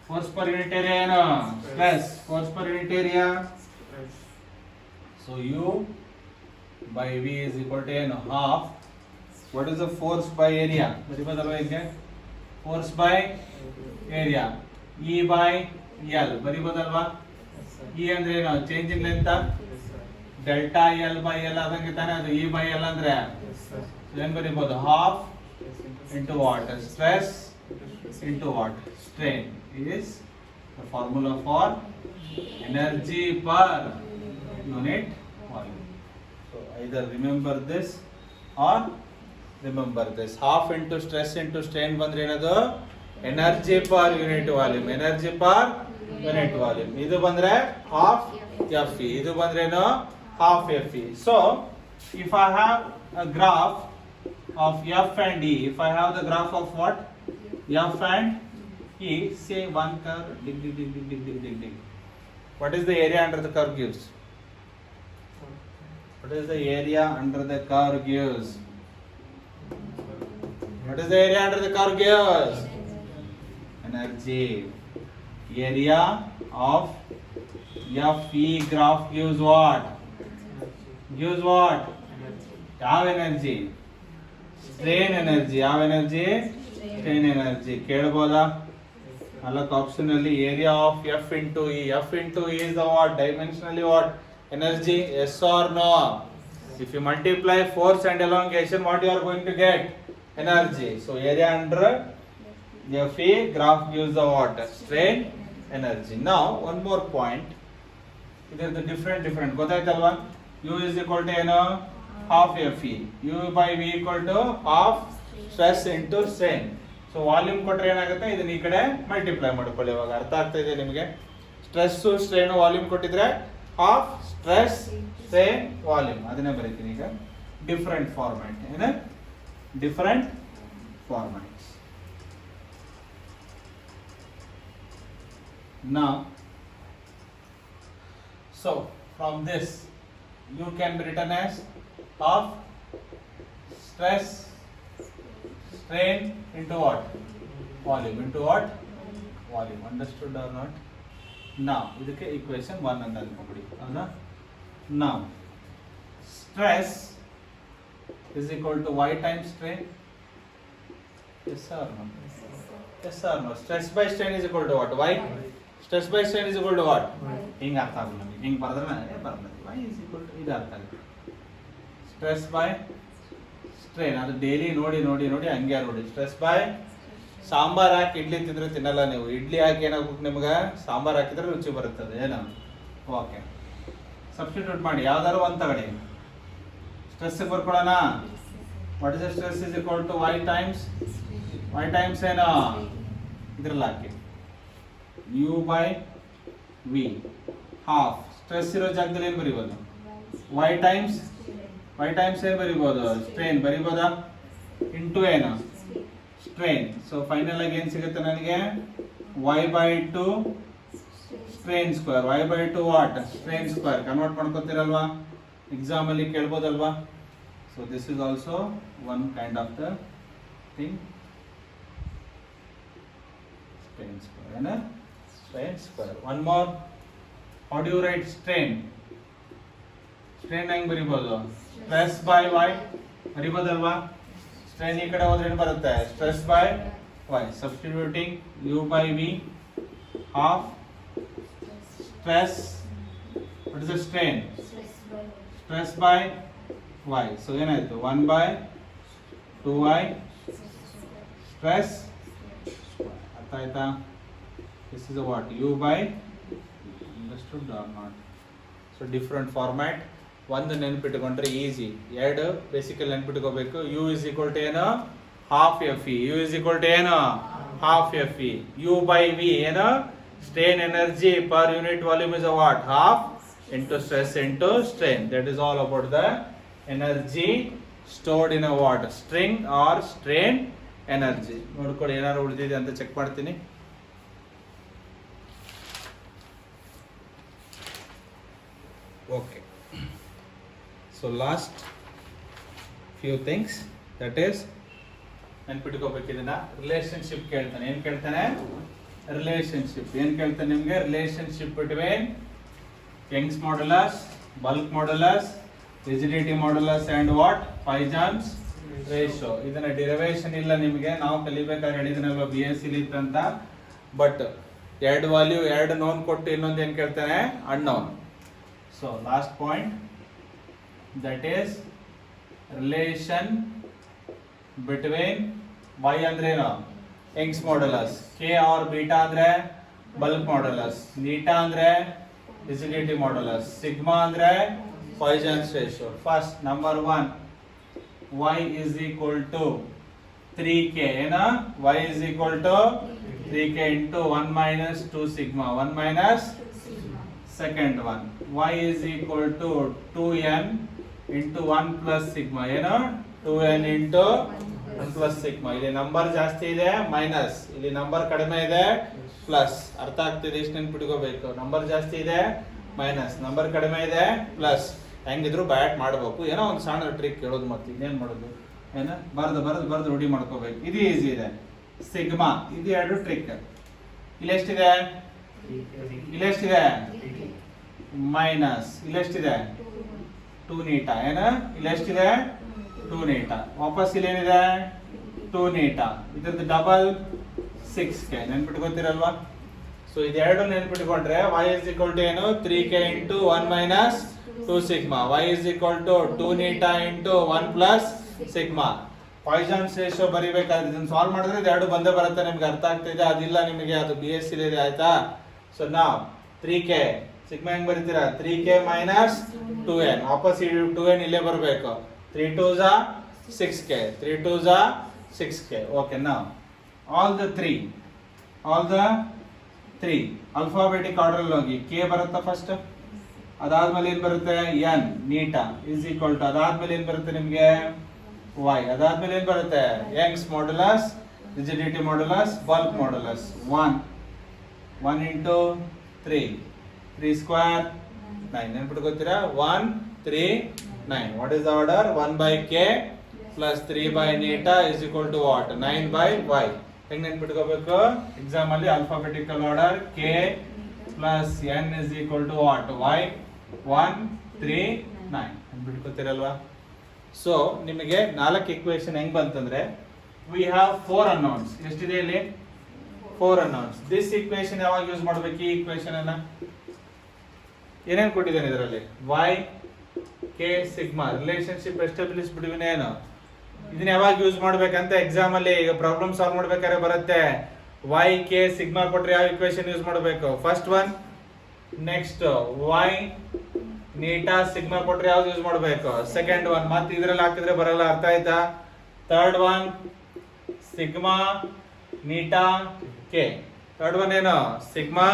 Force per unit area ಏನು? Stress. Force per unit area. So U by V is equal to ಏನು? Half. What is the force by area? ಬರಿಬೋದಲ್ವಾ ಹೀಗೆ? Force by area E by L ಬರಿಬೋದಲ್ವಾ? E ಅಂದ್ರೆ ಏನು? Change in length. Delta L by L ಆದಂಗೆ ತಾನೆ ಅದು. E by L ಅಂದ್ರೆ ಏನ್ ಬರಿಬೋದು? Half into what? Stress into what? Strain. is the formula for energy per unit volume. So either remember this or remember this. Half into stress into strain ಬಂದ್ರೆ ಏನದು? Energy per unit volume. Energy per unit volume. ಇದು ಬಂದ್ರೆ half F E, ಇದು ಬಂದ್ರೇನು? Half F E. So if I have a graph of F and E, if I have the graph of what? F and E, say one curve, dig, dig, dig, dig, dig, dig, dig, dig. What is the area under the curve gives? What is the area under the curve gives? What is the area under the curve gives? Energy. Area of FE graph gives what? Gives what? How energy? Strain energy. How energy? Strain energy. ಕೇಳಬಹುದಾ? ನಾಲ್ಕು option ಅಲ್ಲಿ area of F into E. F into E is the what? Dimensionally what? Energy. Yes or no? If you multiply force and elongation, what you are going to get? Energy. So area under F E graph gives the what? Strain energy. Now one more point. ಇದರದ್ದು different ಗೊತ್ತಾಯ್ತಲ್ವಾ? U is equal to ಏನು? Half F E. U by V equal to half stress into strain. So volume ಕೊಟ್ರೆ ಏನಾಗುತ್ತೆ? ಇದನ್ನ ಈ ಕಡೆ multiply ಮಾಡ್ಕೊಳ್ಳಿ. ಇವಾಗ ಅರ್ಥ ಆಗ್ತಾ ಇದೆ ನಿಮಗೆ? ಸ್ಟ್ರೆಸ್ ಸ್ಟ್ರೇನ್ ವಾಲ್ಯೂಮ್ ಕೊಟ್ಟಿದ್ರೆ ಹಾಫ್ ಸ್ಟ್ರೆಸ್ ಸ್ಟ್ರೇನ್ ವಾಲ್ಯೂಮ್. ಅದನ್ನೇ ಬರೀತೀನಿ ಈಗ ಡಿಫರೆಂಟ್ ಫಾರ್ಮ್ಯಾಟ್. ಏನು? Different formats. Now, so from this you can be written as half stress strain into what? Volume. Into what? Volume. Understood or not? Now ಇದಕ್ಕೆ equation 1 ಅಂತ ಅನ್ಕೊಂಬಿಡಿ. ಹೌದಾ? Now stress is equal to y times strain. Yes or no? Yes or no? Stress by strain is equal to what? Y. Stress by strain is equal to what? ಹಿಂಗೆ ಅರ್ಥ ಆಗಲ್ಲ ನಮಗೆ. ಹಿಂಗೆ ಬರೆದ್ರೆ ನನಗೆ ಬರ್ತದೆ. y is equal to ಇದು ಅರ್ಥ ಆಗುತ್ತೆ. Stress by strain ಅದು ಡೈಲಿ ನೋಡಿ ಹಂಗೆ ನೋಡಿ. ಸ್ಟ್ರೆಸ್ ಬೈ ಸಾಂಬಾರ್ ಹಾಕಿ ಇಡ್ಲಿ ತಿಂದ್ರೆ ತಿನ್ನಲ್ಲ ನೀವು. ಇಡ್ಲಿ ಹಾಕಿ ಏನಾಗ್ಬೇಕು ನಿಮ್ಗೆ? ಸಾಂಬಾರ್ ಹಾಕಿದ್ರೆ ರುಚಿ ಬರುತ್ತದೆ. ಏನು? ಓಕೆ, ಸಬ್ಸ್ಟಿಟ್ಯೂಟ್ ಮಾಡಿ ಯಾವ್ದಾದ್ರು ಒಂದು ತಗೊಳ್ಳಿ. ಸ್ಟ್ರೆಸ್ ಬರ್ಕೊಳ್ಳೋಣ. What is stress is equal to y times ಏನು? ಇದ್ರಲ್ಲಿ ಹಾಕಿ u by V half. Stress ಇರೋ ಜಾಗದಲ್ಲಿ ಏನು ಬರಿಬೋದು? y ಟೈಮ್ಸ್ ಏನು ಬರಿಬೋದು? ಸ್ಟ್ರೇನ್ ಬರಿಬೋದಾ? ಇಂಟು ಏನು ಸ್ಟ್ರೈನ್. ಸೊ ಫೈನಲ್ ಆಗಿ ಏನು ಸಿಗುತ್ತೆ ನನಗೆ y/2 strain square. y/2 what strain square. Convert ಮಾಡ್ಕೊತೀರಲ್ವಾ, ಎಕ್ಸಾಮ್ ಅಲ್ಲಿ ಕೇಳ್ಬೋದಲ್ವಾ. So this is also one kind of the thing. Strain square ಏನ strain square. One more, how do you write strain? Strain ಹೆಂಗ್ ಬರಿಬೋದು? ಸ್ಟ್ರೆಸ್ ಬೈ y ಬರಿಬೋದಲ್ವಾ. Strain ಈ ಕಡೆ ಹೋದ್ರೆ ಏನು ಬರುತ್ತೆ? Stress by y. Substituting u by v half stress. What is the strain? Stress by y. So ಏನಾಯ್ತು? 1/2y stress. ಅರ್ಥ ಆಯ್ತಾ? This is what u by understood or not? So different format. ಒಂದು ನೆನ್ಪಿಟ್ಕೊಂಡ್ರೆ ಈಸಿ. ಎರಡು basically ನೆನ್ಪಿಟ್ಕೋಬೇಕು. U is equal to ಏನು? Half F E. U is equal to ಏನು? Half F E. U by V ಏನು? Strain energy per unit volume is what? Half into stress into strain. That is all about the energy stored in a what string or strain energy. ನೋಡ್ಕೊಳ್ಳಿ ಏನಾದ್ರು ಉಳಿದಿದೆ ಅಂತ check ಮಾಡ್ತೀನಿ. Okay, so last few things, that is ನೆನ್ಪಿಟ್ಕೋಬೇಕು ಇದನ್ನ. Relationship ಕೇಳ್ತಾನೆ. ಏನ್ ಕೇಳ್ತಾನೆ? ರಿಲೇಶನ್ಶಿಪ್. ಏನ್ ಕೇಳ್ತಾನೆ ನಿಮ್ಗೆ? Relationship between Young's modulus, bulk modulus, rigidity modulus and what Poisson's ratio. ಇದನ್ನ ಡಿರೈವೇಶನ್ ಇಲ್ಲ ನಿಮಗೆ, ನಾವು ಕಲಿಬೇಕಾದ್ರೆ ಹೇಳಿದನಲ್ವ BSc ಇತ್ತಂತ. ಬಟ್ ಎರಡು ವ್ಯಾಲ್ಯೂ ಎರಡು ನೋನ್ ಕೊಟ್ಟು ಇನ್ನೊಂದು ಏನ್ ಕೇಳ್ತಾನೆ? Unknown. So last point, that is relation between y ಅಂದ್ರೆ ಏನು? Young's modulus, k or beta ಅಂದ್ರೆ ಬಲ್ಕ್ ಮಾಡ್ಯುಲಸ್, ನೀಟಾ ಅಂದ್ರೆ ರಿಜಿಡಿಟಿ ಮಾಡ್ಯುಲಸ್, ಸಿಗ್ಮಾ ಅಂದ್ರೆ Poisson's ratio. First number 1, y is equal to 3k. ಏನ? y is equal to 3k into 1 minus 2 sigma. 1 minus second one, y is equal to 2n into 1 plus sigma. ಏನು? 2n into 1 plus sigma. ಇಲ್ಲಿ number ಜಾಸ್ತಿ ಇದೆ minus, ಇಲ್ಲಿ number ಕಡಿಮೆ ಇದೆ plus. ಅರ್ಥ ಆಗ್ತಿದೆ? ಇಷ್ಟು ನೆನ್ಪಿಟ್ಕೋಬೇಕು. ನಂಬರ್ ಜಾಸ್ತಿ ಇದೆ ಮೈನಸ್, ನಂಬರ್ ಕಡಿಮೆ ಇದೆ ಪ್ಲಸ್. ಹೆಂಗಿದ್ರು ಬ್ಯಾಟ್ ಮಾಡಬೇಕು. ಏನೋ ಒಂದು ಸಣ್ಣ ಟ್ರಿಕ್ ಹೇಳೋದು, ಮತ್ತೆ ಇನ್ನೇನು ಮಾಡೋದು? ಏನ ಬರೆದು ರೂಢಿ ಮಾಡ್ಕೋಬೇಕು. ಇದು ಈಸಿ ಇದೆ. ಸಿಗ್ಮಾ, ಇದು ಎರಡು ಟ್ರಿಕ್. ಇಲ್ಲೆಷ್ಟಿದೆ? ಇಲ್ಲೆಷ್ಟಿದೆ? ಮೈನಸ್. ಇಲ್ಲೆಷ್ಟಿದೆ? 2 ನೀಟಾ. ಏನ? ಇಲ್ಲೆಷ್ಟಿದೆ? 2 ನೀಟಾ. ವಾಪಸ್ ಇಲ್ಲೇನಿದೆ? 2 ನೀಟಾ. ಇದ್ರದ್ದು ಡಬಲ್ 6k. ನೆನ್ಪಿಟ್ಕೋತಿರಲ್ವಾ? ಸೊ ಇದೆರಡು ನೆನ್ಪಿಟ್ಕೊಂಡ್ರೆ y is equal to ಏನು? 3k into 1 minus 2 sigma. y is equal to 2 eta into 1 plus sigma. Poisson's ratio ಬರಿಬೇಕಾದ್ರೆ ಇದನ್ನ ಸಾಲ್ವ್ ಮಾಡಿದ್ರೆ ಇದೆರಡು ಬಂದೇ ಬರುತ್ತೆ. ನಿಮ್ಗೆ ಅರ್ಥ ಆಗ್ತಿದೆ? ಅದಿಲ್ಲ ನಿಮಗೆ, ಅದು BSc ಇದೆ. ಆಯ್ತಾ? ಸೊ ನಾವು 3k ಸಿಗ್ಮಾ ಹೆಂಗ್ ಬರೀತೀರಾ? 3k minus 2n. ವಾಪಸ್ 2n ಇಲ್ಲೇ ಬರಬೇಕು. 3 2s are 6k. 3 2s are 6k. Okay, ನಾವು ಆಲ್ ದ 3 ಅಲ್ಫಾಬೆಟಿಕ್ ಆರ್ಡರ್ ಹೋಗಿ k ಬರುತ್ತಾ ಫಸ್ಟ್. ಅದಾದ್ಮೇಲೆ ಏನ್ ಬರುತ್ತೆ? n ನೀಟಾ ಇಸ್ ಈಕ್ವಲ್ ಟು, ಅದಾದ್ಮೇಲೆ ಏನ್ ಬರುತ್ತೆ ನಿಮ್ಗೆ? y. ಅದಾದ್ಮೇಲೆ ಏನ್ ಬರುತ್ತೆ? Young's modulus, rigidity modulus, bulk modulus. 1 into 3 square 9. ನೆನ್ಪಿಟ್ಕೋತೀರಾ? 1 3 9. What is the order? 1/k plus 3 ನೀಟಾ is equal to what? 9/y. ಹೆಂಗ್ ನೆನ್ಪಿಟ್ಕೋಬೇಕು? ಎಕ್ಸಾಮ್ ಅಲ್ಲಿ alphabetical order k plus n is equal to what? y. 1 3 9. ನೆನ್ಪಿಟ್ಕೋತೀರಲ್ವಾ? So ನಿಮಗೆ 4 equation ಹೆಂಗ್ ಬಂತಂದ್ರೆ, we have 4 ಅನ್ನೌನ್ಸ್. ಎಷ್ಟಿದೆ ಇಲ್ಲಿ? 4 ಅನ್ನೌನ್ಸ್. This equation ಯಾವಾಗ use ಮಾಡ್ಬೇಕು? ಈ ಇಕ್ವೇಶನ್ ಅನ್ನ ಏನೇನು ಕೊಟ್ಟಿದ್ದಾನೆ ಇದರಲ್ಲಿ? y k sigma relationship establish between ಏನು? ಇದನ್ನ ಯಾವಾಗ ಯೂಸ್ ಮಾಡ್ಬೇಕಂತ ಎಕ್ಸಾಮ್ ಅಲ್ಲಿ ಈಗ ಪ್ರಾಬ್ಲಮ್ ಸಾಲ್ವ್ ಮಾಡ್ಬೇಕಾದ್ರೆ ಬರುತ್ತೆ. y k ಸಿಗ್ಮಾ ಕೊಟ್ರೆ ಯಾವ ಇಕ್ವೇಶನ್ ಯೂಸ್ ಮಾಡಬೇಕು? First one. Next y eta sigma ಕೊಟ್ರೆ ಯಾವ್ದು ಯೂಸ್ ಮಾಡಬೇಕು? Second one. ಮತ್ತೆ ಇದ್ರಲ್ಲಿ ಹಾಕಿದ್ರೆ ಬರಲ್ಲ. ಅರ್ಥ ಆಯ್ತಾ? Third one sigma eta K. Third one ಏನು? Sigma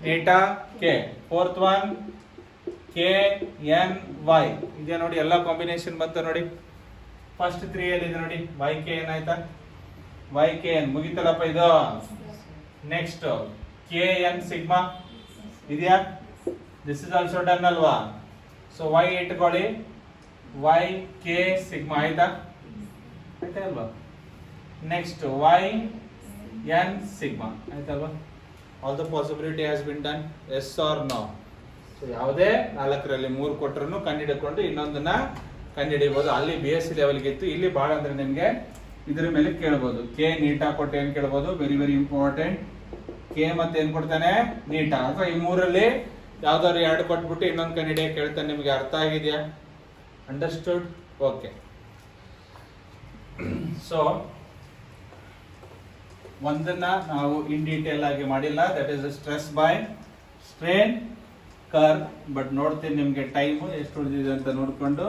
eta K. Fourth one K N Y. ಇದೆ ನೋಡಿ, ಎಲ್ಲ ಕಾಂಬಿನೇಷನ್ ಬಂತ ನೋಡಿ. ಫಸ್ಟ್ 3 ಎಲ್ಲಿದೆ ನೋಡಿ, ವೈ ಕೆ ಎನ್ ಆಯ್ತಾ, ವೈ ಕೆ ಎನ್ ಮುಗಿತಲ್ಲಪ್ಪ ಇದು. ನೆಕ್ಸ್ಟ್ ಕೆ ಎನ್ ಸಿಗ್ಮಾ ಇದೆಯಾ, ದಿಸ್ ಇಸ್ ಆಲ್ಸೋ ಡನ್ ಅಲ್ವಾ. ಸೊ ವೈ ಇಟ್ಕೊಳ್ಳಿ, ವೈ ಕೆ ಸಿಗ್ಮಾ ಆಯ್ತಾ, ಆಯ್ತಾ ಅಲ್ವಾ. ನೆಕ್ಸ್ಟ್ ವೈ ಎನ್ ಸಿಗ್ಮಾ ಆಯ್ತಲ್ವಾ. All the possibility has been done, yes or no. So ಯಾವುದೇ 4ರಲ್ಲಿ 3 ಕೊಟ್ಟರು ಕಂಡುಹಿಡಿಕೊಂಡು ಇನ್ನೊಂದನ್ನ ಕಂಡುಹಿಡಿಯಬಹುದು. ಅಲ್ಲಿ ಬಿ ಎಸ್ ಸಿ ಲೆವೆಲ್ಗೆ ಇತ್ತು, ಇಲ್ಲಿ ಭಾಳ ಅಂದ್ರೆ ನಿಮಗೆ ಇದ್ರ ಮೇಲೆ ಕೇಳ್ಬೋದು. ಕೆ ನೀಟಾ ಕೊಟ್ಟು ಏನ್ ಕೇಳ್ಬೋದು, ವೆರಿ ವೆರಿ ಇಂಪಾರ್ಟೆಂಟ್. ಕೆ ಮತ್ತೆ ಏನ್ ಕೊಡ್ತಾನೆ, ನೀಟಾ. ಅಥವಾ ಈ 3ರಲ್ಲಿ ಯಾವ್ದಾದ್ರು 2 ಕೊಟ್ಬಿಟ್ಟು ಇನ್ನೊಂದು ಕಂಡುಹಿಡಿಯಕ್ಕೆ ಕೇಳ್ತಾನೆ. ನಿಮಗೆ ಅರ್ಥ ಆಗಿದೆಯಾ, ಅಂಡರ್ಸ್ಟುಡ್, ಓಕೆ. ಸೊ ಒಂದನ್ನ ನಾವು ಇನ್ ಡೀಟೇಲ್ ಆಗಿ ಮಾಡಿಲ್ಲ, that is stress by strain curve. But ನೋಡ್ತೀನಿ ನಿಮ್ಗೆ ಟೈಮ್ ಎಷ್ಟು ಉಳಿದಿದೆ ಅಂತ ನೋಡ್ಕೊಂಡು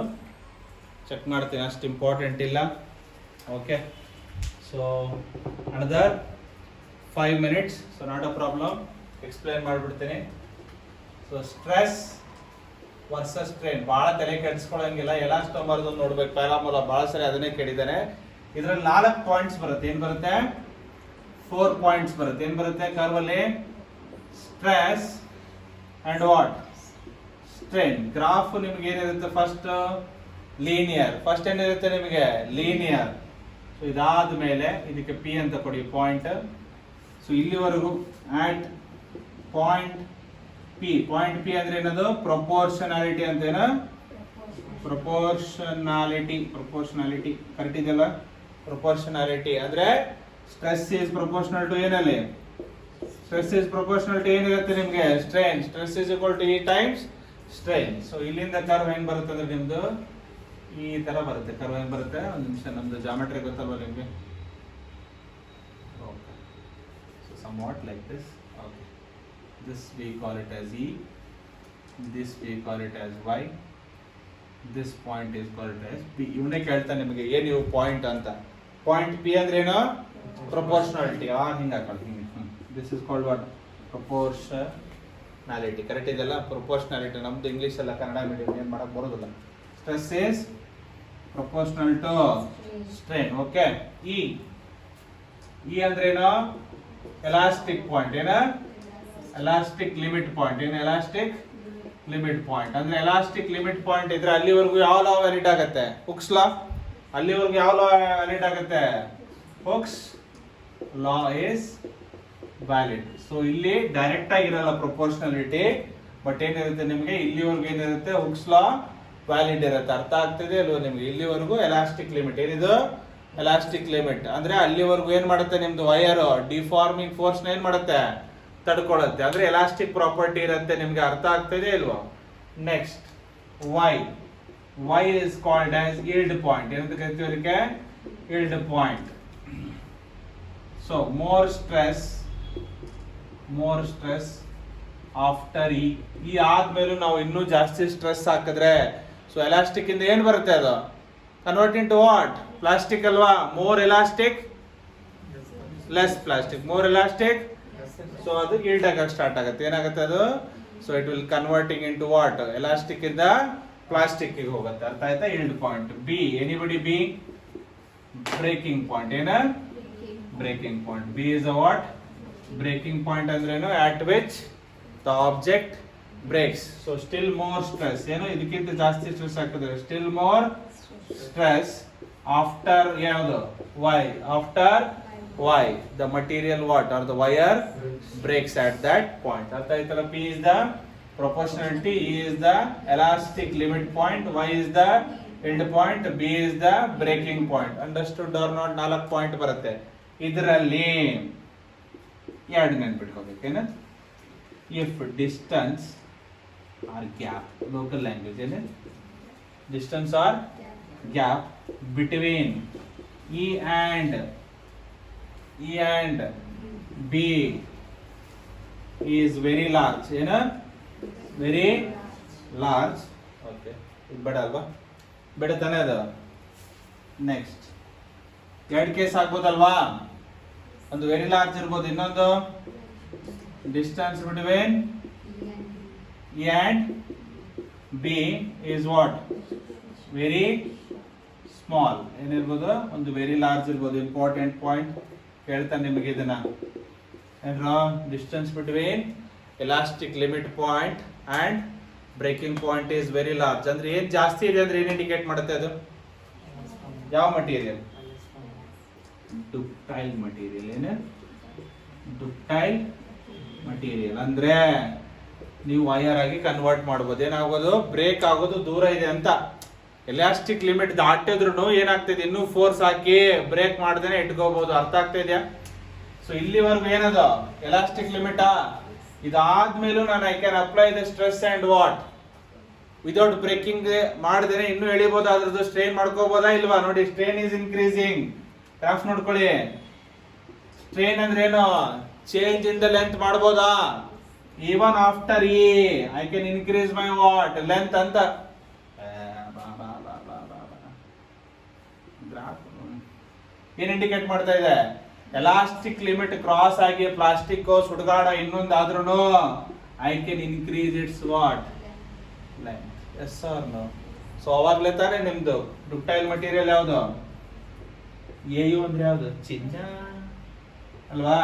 ಚೆಕ್ ಮಾಡ್ತೀನಿ, ಅಷ್ಟು ಇಂಪಾರ್ಟೆಂಟ್ ಇಲ್ಲ. Okay, so another 5 minutes, so not a problem, explain ಮಾಡಿಬಿಡ್ತೀನಿ. ಸೊ ಸ್ಟ್ರೆಸ್ ವರ್ಸಸ್ ಸ್ಟ್ರೇನ್ ಭಾಳ ತಲೆ ಕೆಡಿಸ್ಕೊಳ್ಳೋಂಗಿಲ್ಲ. ಎಲಾಸ್ಟೋಮರ್ದು ನೋಡ್ಬೇಕು, ಪ್ಯಾರಾಮೋಲ ಭಾಳ ಸರಿ ಅದನ್ನೇ ಕೇಳಿದ್ದಾನೆ. ಇದರಲ್ಲಿ 4 ಪಾಯಿಂಟ್ಸ್ ಬರುತ್ತೆ. ಏನ್ ಬರುತ್ತೆ, 4 ಪಾಯಿಂಟ್ಸ್ ಬರುತ್ತೆ. ಏನ್ ಬರುತ್ತೆ ಕರ್ವ್ ಅಲ್ಲಿ, stress and what, strain. Graph ನಿಮ್ಗೆ ಏನಿರುತ್ತೆ, ಫಸ್ಟ್ ಲೀನಿಯರ್, ಫಸ್ಟ್ ಏನಿರುತ್ತೆ ನಿಮಗೆ ಲೀನಿಯರ್. ಸೊ ಇದಾದ ಮೇಲೆ ಇದಕ್ಕೆ ಪಿ ಅಂತ ಕೊಡಿ, ಪಾಯಿಂಟ್. ಸೊ ಇಲ್ಲಿವರೆಗೂ at point P. Point P ಅಂದ್ರೆ ಏನದು, ಪ್ರೊಪೋರ್ಷನಾಲಿಟಿ ಅಂತೇನ, ಪ್ರೊಪೋರ್ಷನಾಲಿಟಿ ಕರೆಕ್ಟ್ ಇದೆಯಲ್ಲ. ಪ್ರೊಪೋರ್ಷನಾಲಿಟಿ ಅಂದ್ರೆ ಸ್ಟ್ರೆಸ್ ಈಸ್ ಪ್ರೊಪೋರ್ಷನಲ್ ಟು ಏನಲ್ಲಿ, ಸ್ಟ್ರೆಸ್ ಈಸ್ ಪ್ರೊಪೋರ್ಷನಲ್ ಟು ಏನಿರುತ್ತೆ ನಿಮ್ಗೆ, strain. Stress is equal to E times strain. So ಇಲ್ಲಿಂದ ಕರ್ವ್ ಏನ್ ಬರುತ್ತೆ ಅಂದ್ರೆ ನಿಮ್ದು ಈ ತರ ಬರುತ್ತೆ. ಕರ್ವ್ ಏನ್ ಬರುತ್ತೆ, ಒಂದು ನಿಮಿಷ, ನಮ್ದು ಜಾಮೆಟ್ರಿ ಗೊತ್ತಲ್ವಾ ನಿಮ್ಗೆ. Okay, so somewhat like this. Okay, this we call it as E, this we call it as Y, this point is called as P. ಇವನೇ ಕೇಳ್ತಾನೆ ನಿಮಗೆ ಏನು ಇವು ಪಾಯಿಂಟ್ ಅಂತ. ಪಾಯಿಂಟ್ ಪಿ ಅಂದ್ರೆ ಏನು, ಪ್ರೊಪೋರ್ಷನಾಲಿಟಿ. ಹಿಂಗೆ ಹಾಕೊಳ್ಳಿ, ಹಿಂಗೆ. This is called what, proportionality. Correct ಇದೆಲ್ಲ, ಪ್ರೊಪೋರ್ಷನಾಲಿಟಿ. ನಮ್ದು ಇಂಗ್ಲೀಷ್ ಎಲ್ಲ ಕನ್ನಡ ಮೀಡಿಯಂ ಏನು ಮಾಡಕ್ ಬರೋದಿಲ್ಲ. Stress is proportional to strain. Okay, E ಅಂದ್ರೆ ಏನು, ಎಲಾಸ್ಟಿಕ್ ಪಾಯಿಂಟ್. ಏನ, ಎಲಾಸ್ಟಿಕ್ ಲಿಮಿಟ್ ಪಾಯಿಂಟ್. ಏನು, ಎಲಾಸ್ಟಿಕ್ ಲಿಮಿಟ್ ಪಾಯಿಂಟ್ ಅಂದ್ರೆ ಎಲಾಸ್ಟಿಕ್ ಲಿಮಿಟ್ ಪಾಯಿಂಟ್ ಇದ್ರೆ ಅಲ್ಲಿವರೆಗೂ ಯಾವ ಲಾ ವ್ಯಾಲಿಡ್ ಆಗುತ್ತೆ, ಹುಕ್ಸ್ ಲಾ. ಅಲ್ಲಿವರೆಗೂ ಯಾವ ಲಾ ವ್ಯಾಲಿಡ್ ಆಗುತ್ತೆ, hooks law is valid. So ಇಲ್ಲಿ ಡೈರೆಕ್ಟ್ ಆಗಿರಲ್ಲ ಪ್ರೊಪೋರ್ಷನಾಲಿಟಿ, ಬಟ್ ಏನಿರುತ್ತೆ ನಿಮಗೆ ಇಲ್ಲಿವರೆಗೂ ಏನಿರುತ್ತೆ, ಹುಕ್ಸ್ ಲಾ ವ್ಯಾಲಿಡ್ ಇರುತ್ತೆ. ಅರ್ಥ ಆಗ್ತಿದೆ ಅಲ್ವಾ ನಿಮ್ಗೆ. ಇಲ್ಲಿವರೆಗೂ ಎಲಾಸ್ಟಿಕ್ ಲಿಮಿಟ್ ಏನಿದು, ಎಲಾಸ್ಟಿಕ್ ಲಿಮಿಟ್ ಅಂದ್ರೆ ಅಲ್ಲಿವರೆಗೂ ಏನ್ ಮಾಡುತ್ತೆ ನಿಮ್ದು ವೈರ್ ಡಿಫಾರ್ಮಿಂಗ್ ಫೋರ್ಸ್ ನ ಏನ್ ಮಾಡುತ್ತೆ, ತಡ್ಕೊಳ್ಳುತ್ತೆ. ಅಂದ್ರೆ ಎಲಾಸ್ಟಿಕ್ ಪ್ರಾಪರ್ಟಿ ಇರುತ್ತೆ. ನಿಮ್ಗೆ ಅರ್ಥ ಆಗ್ತಿದೆ ಇಲ್ವಾ. Next Y is called as yield point. ಏನಂತ ಕರಿತೀವಿ ಅದಕ್ಕೆ, yield point. So more stress after ಈ ಆದ್ಮೇಲೂ ನಾವು ಇನ್ನೂ ಜಾಸ್ತಿ ಸ್ಟ್ರೆಸ್ ಹಾಕಿದ್ರೆ, ಸೊ ಎಲಾಸ್ಟಿಕ್ ಇಂದ ಏನ್ ಬರುತ್ತೆ, ಅದು ಕನ್ವರ್ಟ್ ಇಂಟು ವಾಟ್, ಪ್ಲಾಸ್ಟಿಕ್ ಅಲ್ವಾ. More elastic less plastic, more elastic. So ಅದು yield ಆಗಕ್ಕೆ ಸ್ಟಾರ್ಟ್ ಆಗುತ್ತೆ. ಏನಾಗುತ್ತೆ ಅದು, so it will converting into what, elastic ಇಂದ ಪ್ಲಾಸ್ಟಿಕ್ ಗೆ ಹೋಗುತ್ತೆ. ಅರ್ಥ ಆಯ್ತಾ. yield point. B, anybody B, breaking point. ಏನ, breaking point. B is a what, breaking point ಅಂದ್ರೇನು, at which the object breaks. So still more stress. ಏನು, ಇದಕ್ಕಿಂತ ಜಾಸ್ತಿ ಸ್ಟ್ರೆಸ್ ಹಾಕಿದ್ರೆ still more stress after ಯಾವುದು, y, after y the material what or the wire breaks at that point. ಅರ್ಥ ಆಯ್ತಲ್ಲ. P is the proportionality, E is the elastic limit point, Y is the yield point, B is the breaking point. Understood or not? 4 point ಬರುತ್ತೆ ಇದರಲ್ಲಿ. 2 ನೆನ್ಪಿಟ್ಕೋಬೇಕೇನ, if distance or gap, local language ಏನು, distance or gap between E and B is very large. ಏನು, very large. Okay, ಇದು ಬೇಡ ಅಲ್ವಾ, ಬೇಡ ತಾನೇ ಅದು. ನೆಕ್ಸ್ಟ್ 2 ಕೇಸ್ ಆಗ್ಬೋದಲ್ವಾ. ಒಂದು ವೆರಿ ಲಾರ್ಜ್ ಇರ್ಬೋದು, ಇನ್ನೊಂದು distance between E and B is what, very small ಏನಿರ್ಬೋದು, ಒಂದು ವೆರಿ ಲಾರ್ಜ್ ಇರ್ಬೋದು. ಇಂಪಾರ್ಟೆಂಟ್ ಪಾಯಿಂಟ್ ಹೇಳ್ತಾನೆ ನಿಮಗೆ ಇದನ್ನ. ಏನ್ರ distance between elastic limit point and breaking point is very large. ಅಂದ್ರೆ ಏನ್ ಜಾಸ್ತಿ ಇದೆ ಅಂದ್ರೆ ಏನ್ ಇಂಡಿಕೇಟ್ ಮಾಡುತ್ತೆ ಅದು? ಯಾವ ಮಟೀರಿಯಲ್? ಡುಕ್ಟೈಲ್ ಮಟೀರಿಯಲ್. ಏನು ಡುಕ್ಟೈಲ್ ಮಟೀರಿಯಲ್ ಅಂದ್ರೆ ನೀವು ವೈರ್ ಆಗಿ ಕನ್ವರ್ಟ್ ಮಾಡ್ಬೋದು. ಏನಾಗೋದು? ಬ್ರೇಕ್ ಆಗೋದು ದೂರ ಇದೆ ಅಂತ. ಎಲಾಸ್ಟಿಕ್ ಲಿಮಿಟ್ ದಾಟಿದ್ರು ಏನಾಗ್ತಿದೆ, ಇನ್ನೂ ಫೋರ್ಸ್ ಹಾಕಿ ಬ್ರೇಕ್ ಮಾಡ್ದೇನೆ ಇಟ್ಕೋಬಹುದು. ಅರ್ಥ ಆಗ್ತಾ ಇದೆಯಾ? ಸೊ ಇಲ್ಲಿವರೆಗೂ ಏನದು ಎಲಾಸ್ಟಿಕ್ ಲಿಮಿಟಾ. ಇದಾದ್ಮೇಲೂ ನಾನು I can apply the stress and what without breaking ಮಾಡ್ದೇನೆ ಇನ್ನೂ ಎಳಿಬಹುದು. ಅದ್ರದ್ದು ಸ್ಟ್ರೈನ್ ಮಾಡ್ಕೋಬಹುದಾ ಇಲ್ವಾ? ನೋಡಿ, ಸ್ಟ್ರೈನ್ ಈಸ್ ಇನ್ಕ್ರೀಸಿಂಗ್. ಗ್ರಾಫ್ ನೋಡ್ಕೊಳ್ಳಿ. ಸ್ಟ್ರೈನ್ ಅಂದ್ರೆ ಏನು? ಚೇಂಜ್ ಇನ್ ದ ಲೆಂತ್ ಮಾಡ್ಬೋದಾ? Even after E I can increase my what length ಅಂತ. ಏನ್ ಇಂಡಿಕೇಟ್ ಮಾಡ್ತಾ ಇದೆ? ಎಲಾಸ್ಟಿಕ್ ಲಿಮಿಟ್ ಕ್ರಾಸ್ ಆಗಿ ಪ್ಲಾಸ್ಟಿಕ್ ಸುಡುಗಾಡ ಇನ್ನೊಂದಾದ್ರೂ I can increase its what length. Yes or no? So ಅವಾಗ್ಲೇ ತಾನೇ ನಿಮ್ದು ಡುಕ್ಟೈಲ್ ಮಟೀರಿಯಲ್ ಯಾವುದು? ಎಯು ಅಂದ್ರೆ ಯಾವುದು? ಚಿನ್ನ ಅಲ್ವಾ?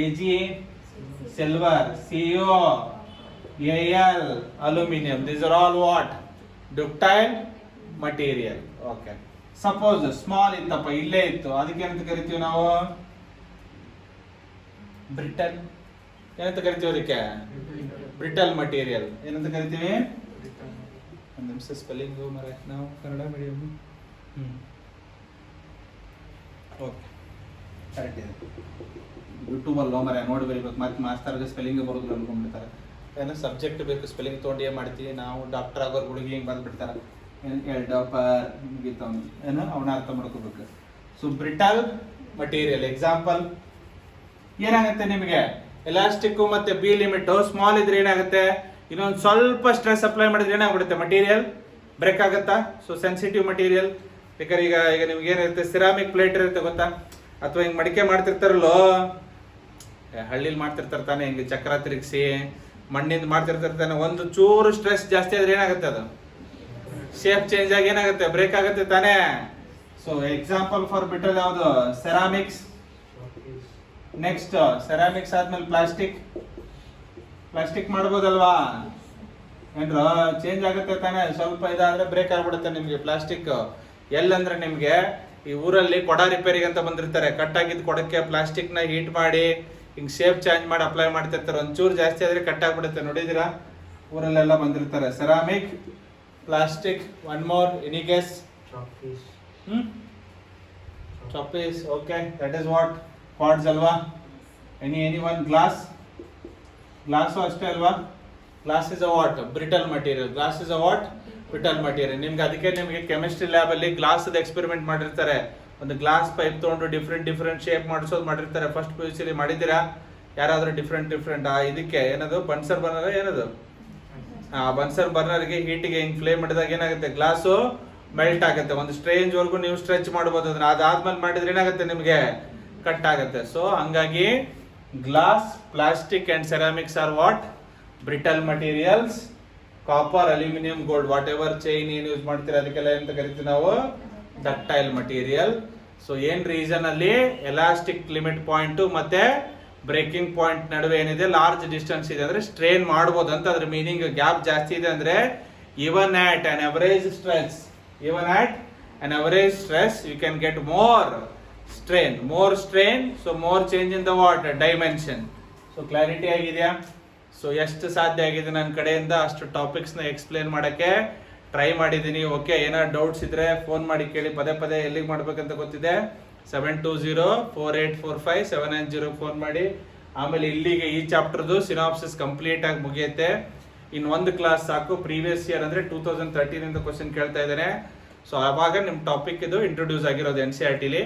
AG silver, CO, L aluminium. These are all what? Ductile material. Okay. Suppose small ಇತ್ತಪ್ಪ, ಇಲ್ಲೇ ಇತ್ತು, ಅದಕ್ಕೆ ಏನಂತ ಕರಿತೀವಿ ನಾವು? ಬ್ರಿಟಲ್. ಏನಂತ ಕರಿತೀವಿ ಅದಕ್ಕೆ? Brittle material. ಏನಂತ ಕರಿತೀವಿ? ಒಂದು ನಿಮಿಷ ಸ್ಪೆಲ್ಲಿಂಗ್ ಮರೆ, ನಾವು ಕನ್ನಡ ಮೀಡಿಯಂ. ಓಕೆ, ಕರೆಕ್ಟ್ ಇದೆ. ಯೂಟ್ಯೂಬ್ ಅಲ್ಲಿ ಮರೆ ನೋಡಿ ಬರೀಬೇಕು. ಮತ್ತೆ ಮಾಸ್ತರ್ಗೆ ಸ್ಪೆಲ್ಲಿಂಗ್ ಬರೋದು ಅನ್ಕೊಂಡ್ಬಿಡ್ತಾರೆ. ಏನೋ ಸಬ್ಜೆಕ್ಟ್ ಬೇಕು, ಸ್ಪೆಲ್ಲಿಂಗ್ ತೊಗೊಂಡು ಏನು ಮಾಡ್ತೀವಿ ನಾವು? ಡಾಕ್ಟರ್ ಆಗೋರು ಹುಡುಗಿ ಹಿಂಗೆ ಬಂದ್ಬಿಡ್ತಾರೆ. ಎಲ್ಡೋಪರ್ ಮುಗಿತವನು ಏನೋ ಅವನ ಅರ್ಥ ಮಾಡ್ಕೋಬೇಕು. ಸೊ ಬ್ರಿಟಲ್ ಮಟೀರಿಯಲ್ ಎಕ್ಸಾಂಪಲ್ ಏನಾಗುತ್ತೆ ನಿಮಗೆ? ಎಲಾಸ್ಟಿಕ್ ಮತ್ತೆ ಬಿ ಲಿಮಿಟ್ ಸ್ಮಾಲ್ ಇದ್ರೆ ಏನಾಗುತ್ತೆ? ಇನ್ನೊಂದು ಸ್ವಲ್ಪ ಸ್ಟ್ರೆಸ್ ಅಪ್ಲೈ ಮಾಡಿದ್ರೆ ಏನಾಗ್ಬಿಡುತ್ತೆ? ಮಟೀರಿಯಲ್ ಬ್ರೇಕ್ ಆಗುತ್ತಾ? So sensitive material. ಬೇಕಾದ್ರೆ ಈಗ ನಿಮ್ಗೆ ಏನಿರುತ್ತೆ, ಸಿರಾಮಿಕ್ ಪ್ಲೇಟ್ ಇರುತ್ತೆ ಗೊತ್ತಾ? ಅಥವಾ ಹಿಂಗೆ ಮಡಿಕೆ ಮಾಡ್ತಿರ್ತಾರಲ್ಲೋ, ಹಳ್ಳಿಲಿ ಮಾಡ್ತಿರ್ತಾರೆ ತಾನೆ, ಹಿಂಗೆ ಚಕ್ರ ತಿರುಗಿಸಿ ಮಣ್ಣಿಂದ ಮಾಡ್ತಿರ್ತಾರೆ ತಾನೆ. ಒಂದು ಚೂರು ಸ್ಟ್ರೆಸ್ ಜಾಸ್ತಿ ಆದ್ರೆ ಏನಾಗುತ್ತೆ? ಅದು ಶೇಪ್ ಚೇಂಜ್ ಆಗಿ ಏನಾಗುತ್ತೆ? ಬ್ರೇಕ್ ಆಗುತ್ತೆ ತಾನೇ. ಸೊ ಎಕ್ಸಾಂಪಲ್ ಫಾರ್ ಬ್ರಿಟಲ್ ಯಾವುದು? ಸೆರಾಮಿಕ್ಸ್. ನೆಕ್ಸ್ಟ್ ಸೆರಾಮಿಕ್ಸ್ ಆದ್ಮೇಲೆ ಪ್ಲಾಸ್ಟಿಕ್. ಪ್ಲಾಸ್ಟಿಕ್ ಮಾಡ್ಬೋದಲ್ವಾ? ಏನ್ರ ಚೇಂಜ್ ಆಗುತ್ತೆ ತಾನೇ. ಸ್ವಲ್ಪ ಇದಾದ್ರೆ ಬ್ರೇಕ್ ಆಗ್ಬಿಡುತ್ತೆ ನಿಮ್ಗೆ ಪ್ಲಾಸ್ಟಿಕ್. ಎಲ್ಲಂದ್ರೆ ನಿಮ್ಗೆ ಈ ಊರಲ್ಲಿ ಕೊಡ ರಿಪೇರಿಗೆ ಅಂತ ಬಂದಿರ್ತಾರೆ. ಕಟ್ ಆಗಿದ್ದ ಕೊಡಕ್ಕೆ ಪ್ಲಾಸ್ಟಿಕ್ ನ ಹೀಟ್ ಮಾಡಿ ಹಿಂಗ್ ಶೇಪ್ ಚೇಂಜ್ ಮಾಡಿ ಅಪ್ಲೈ ಮಾಡ್ತಿರ್ತಾರೆ. ಒಂಚೂರು ಜಾಸ್ತಿ ಆದ್ರೆ ಕಟ್ ಆಗ್ಬಿಡುತ್ತೆ. ನೋಡಿದಿರಾ? ಊರಲ್ಲೆಲ್ಲ ಬಂದಿರ್ತಾರೆ. Ceramic, plastic, one more, any guess? Chalk piece. Okay, that is what quartz ಅಲ್ವಾ? Any one? ಗ್ಲಾಸು ಅಷ್ಟೇ ಅಲ್ವಾ? Glass is a what? Brittle material. Glass is a what? Brittle material. ಅದಕ್ಕೆ ನಿಮಗೆ ಕೆಮಿಸ್ಟ್ರಿ ಲ್ಯಾಬ್ ಅಲ್ಲಿ ಗ್ಲಾಸ್ ಎಕ್ಸ್ಪೆರಿಮೆಂಟ್ ಮಾಡಿರ್ತಾರೆ. ಒಂದು glass pipe ತಗೊಂಡು different shape ಮಾಡಿರ್ತಾರೆ. ಫಸ್ಟ್ PUC ಮಾಡಿದ್ದೀರಾ ಯಾರಾದ್ರೂ? ಡಿಫ್ರೆಂಟ್ ಇದಕ್ಕೆ ಏನದು ಬನ್ಸರ್ ಬರ್ನರ್, ಏನದು ಬನ್ಸರ್ ಬರ್ನರ್ಗೆ ಹೀಟಿಗೆ ಹಿಂಗ್ ಫ್ಲೇಮ್ ಮಾಡಿದಾಗ ಏನಾಗುತ್ತೆ? ಗ್ಲಾಸು ಮೆಲ್ಟ್ ಆಗುತ್ತೆ. ಒಂದು ಸ್ಟ್ರೇಂಜ್ ವರ್ಗು ನೀವು ಸ್ಟ್ರೆಚ್ ಮಾಡಬಹುದು. ಅದನ್ನ ಅದಾದ್ಮೇಲೆ ಮಾಡಿದ್ರೆ ಏನಾಗುತ್ತೆ? ನಿಮಗೆ ಕಟ್ ಆಗುತ್ತೆ. ಸೊ ಹಂಗಾಗಿ glass, plastic and ceramics are what? Brittle materials. Copper, aluminium, gold, what ever chain ಏನ್ ಯೂಸ್ ಮಾಡ್ತೀರಾ ಅದಕ್ಕೆಲ್ಲ ಎಂತ ಕರಿತೀವಿ ನಾವು? Ductile material. ಸೊ ಏನ್ ರೀಸನ್ ಅಲ್ಲಿ ಎಲಾಸ್ಟಿಕ್ ಲಿಮಿಟ್ ಪಾಯಿಂಟ್ ಮತ್ತೆ ಬ್ರೇಕಿಂಗ್ ಪಾಯಿಂಟ್ ನಡುವೆ ಏನಿದೆ? ಲಾರ್ಜ್ ಡಿಸ್ಟೆನ್ಸ್ ಇದೆ ಅಂದ್ರೆ ಸ್ಟ್ರೇನ್ ಮಾಡಬಹುದು ಅಂತ. ಅದ್ರ ಮೀನಿಂಗ್ ಗ್ಯಾಪ್ ಜಾಸ್ತಿ ಇದೆ ಅಂದ್ರೆ even at an average stress you can get more strain, so more change in the what? Dimension. So clarity ಆಗಿದೆಯಾ? ಸೊ ಎಷ್ಟು ಸಾಧ್ಯ ಆಗಿದೆ ನನ್ನ ಕಡೆಯಿಂದ ಅಷ್ಟು ಟಾಪಿಕ್ಸ್ನ ಎಕ್ಸ್ಪ್ಲೇನ್ ಮಾಡೋಕ್ಕೆ ಟ್ರೈ ಮಾಡಿದ್ದೀನಿ. ಓಕೆ, ಏನಾದ್ರು ಡೌಟ್ಸ್ ಇದ್ರೆ ಫೋನ್ ಮಾಡಿ ಕೇಳಿ. ಪದೇ ಎಲ್ಲಿಗೆ ಮಾಡ್ಬೇಕಂತ ಗೊತ್ತಿದೆ. 7204845790 ಫೋನ್ ಮಾಡಿ. ಆಮೇಲೆ ಇಲ್ಲಿಗೆ ಈ ಚಾಪ್ಟರ್ದು ಸಿನಾಪ್ಸಿಸ್ ಕಂಪ್ಲೀಟ್ ಆಗಿ ಮುಗಿಯುತ್ತೆ. ಇನ್ನು ಒಂದು ಕ್ಲಾಸ್ ಸಾಕು. ಪ್ರೀವಿಯಸ್ ಇಯರ್ ಅಂದ್ರೆ 2013 ಇಂದ ಕ್ವಶನ್ ಕೇಳ್ತಾ ಇದ್ದೇನೆ. ಸೊ ಆವಾಗ ನಿಮ್ಮ ಟಾಪಿಕ್ ಇದು ಇಂಟ್ರೊಡ್ಯೂಸ್ ಆಗಿರೋದು NCERT-ಲಿ.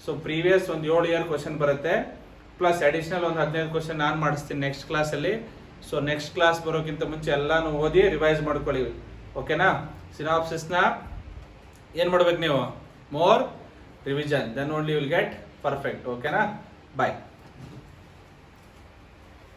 ಸೊ ಪ್ರೀವಿಯಸ್ ಒಂದು 7 ಇಯರ್ ಕ್ವಶನ್ ಬರುತ್ತೆ, ಪ್ಲಸ್ ಅಡಿಷನಲ್ ಒಂದು 15 ಕ್ವಶನ್ ನಾನು ಮಾಡಿಸ್ತೀನಿ ನೆಕ್ಸ್ಟ್ ಕ್ಲಾಸಲ್ಲಿ. ಸೊ ನೆಕ್ಸ್ಟ್ ಕ್ಲಾಸ್ ಬರೋಕ್ಕಿಂತ ಮುಂಚೆ ಎಲ್ಲಾನು ಓದಿ ರಿವೈಸ್ ಮಾಡ್ಕೊಳ್ಳಿ. ಓಕೆನಾ? ಸಿನಾಪ್ಸಿಸ್ನ ಏನು ಮಾಡ್ಬೇಕು ನೀವು? More revision, then only will get perfect. ಓಕೆನಾ? ಬಾಯ್.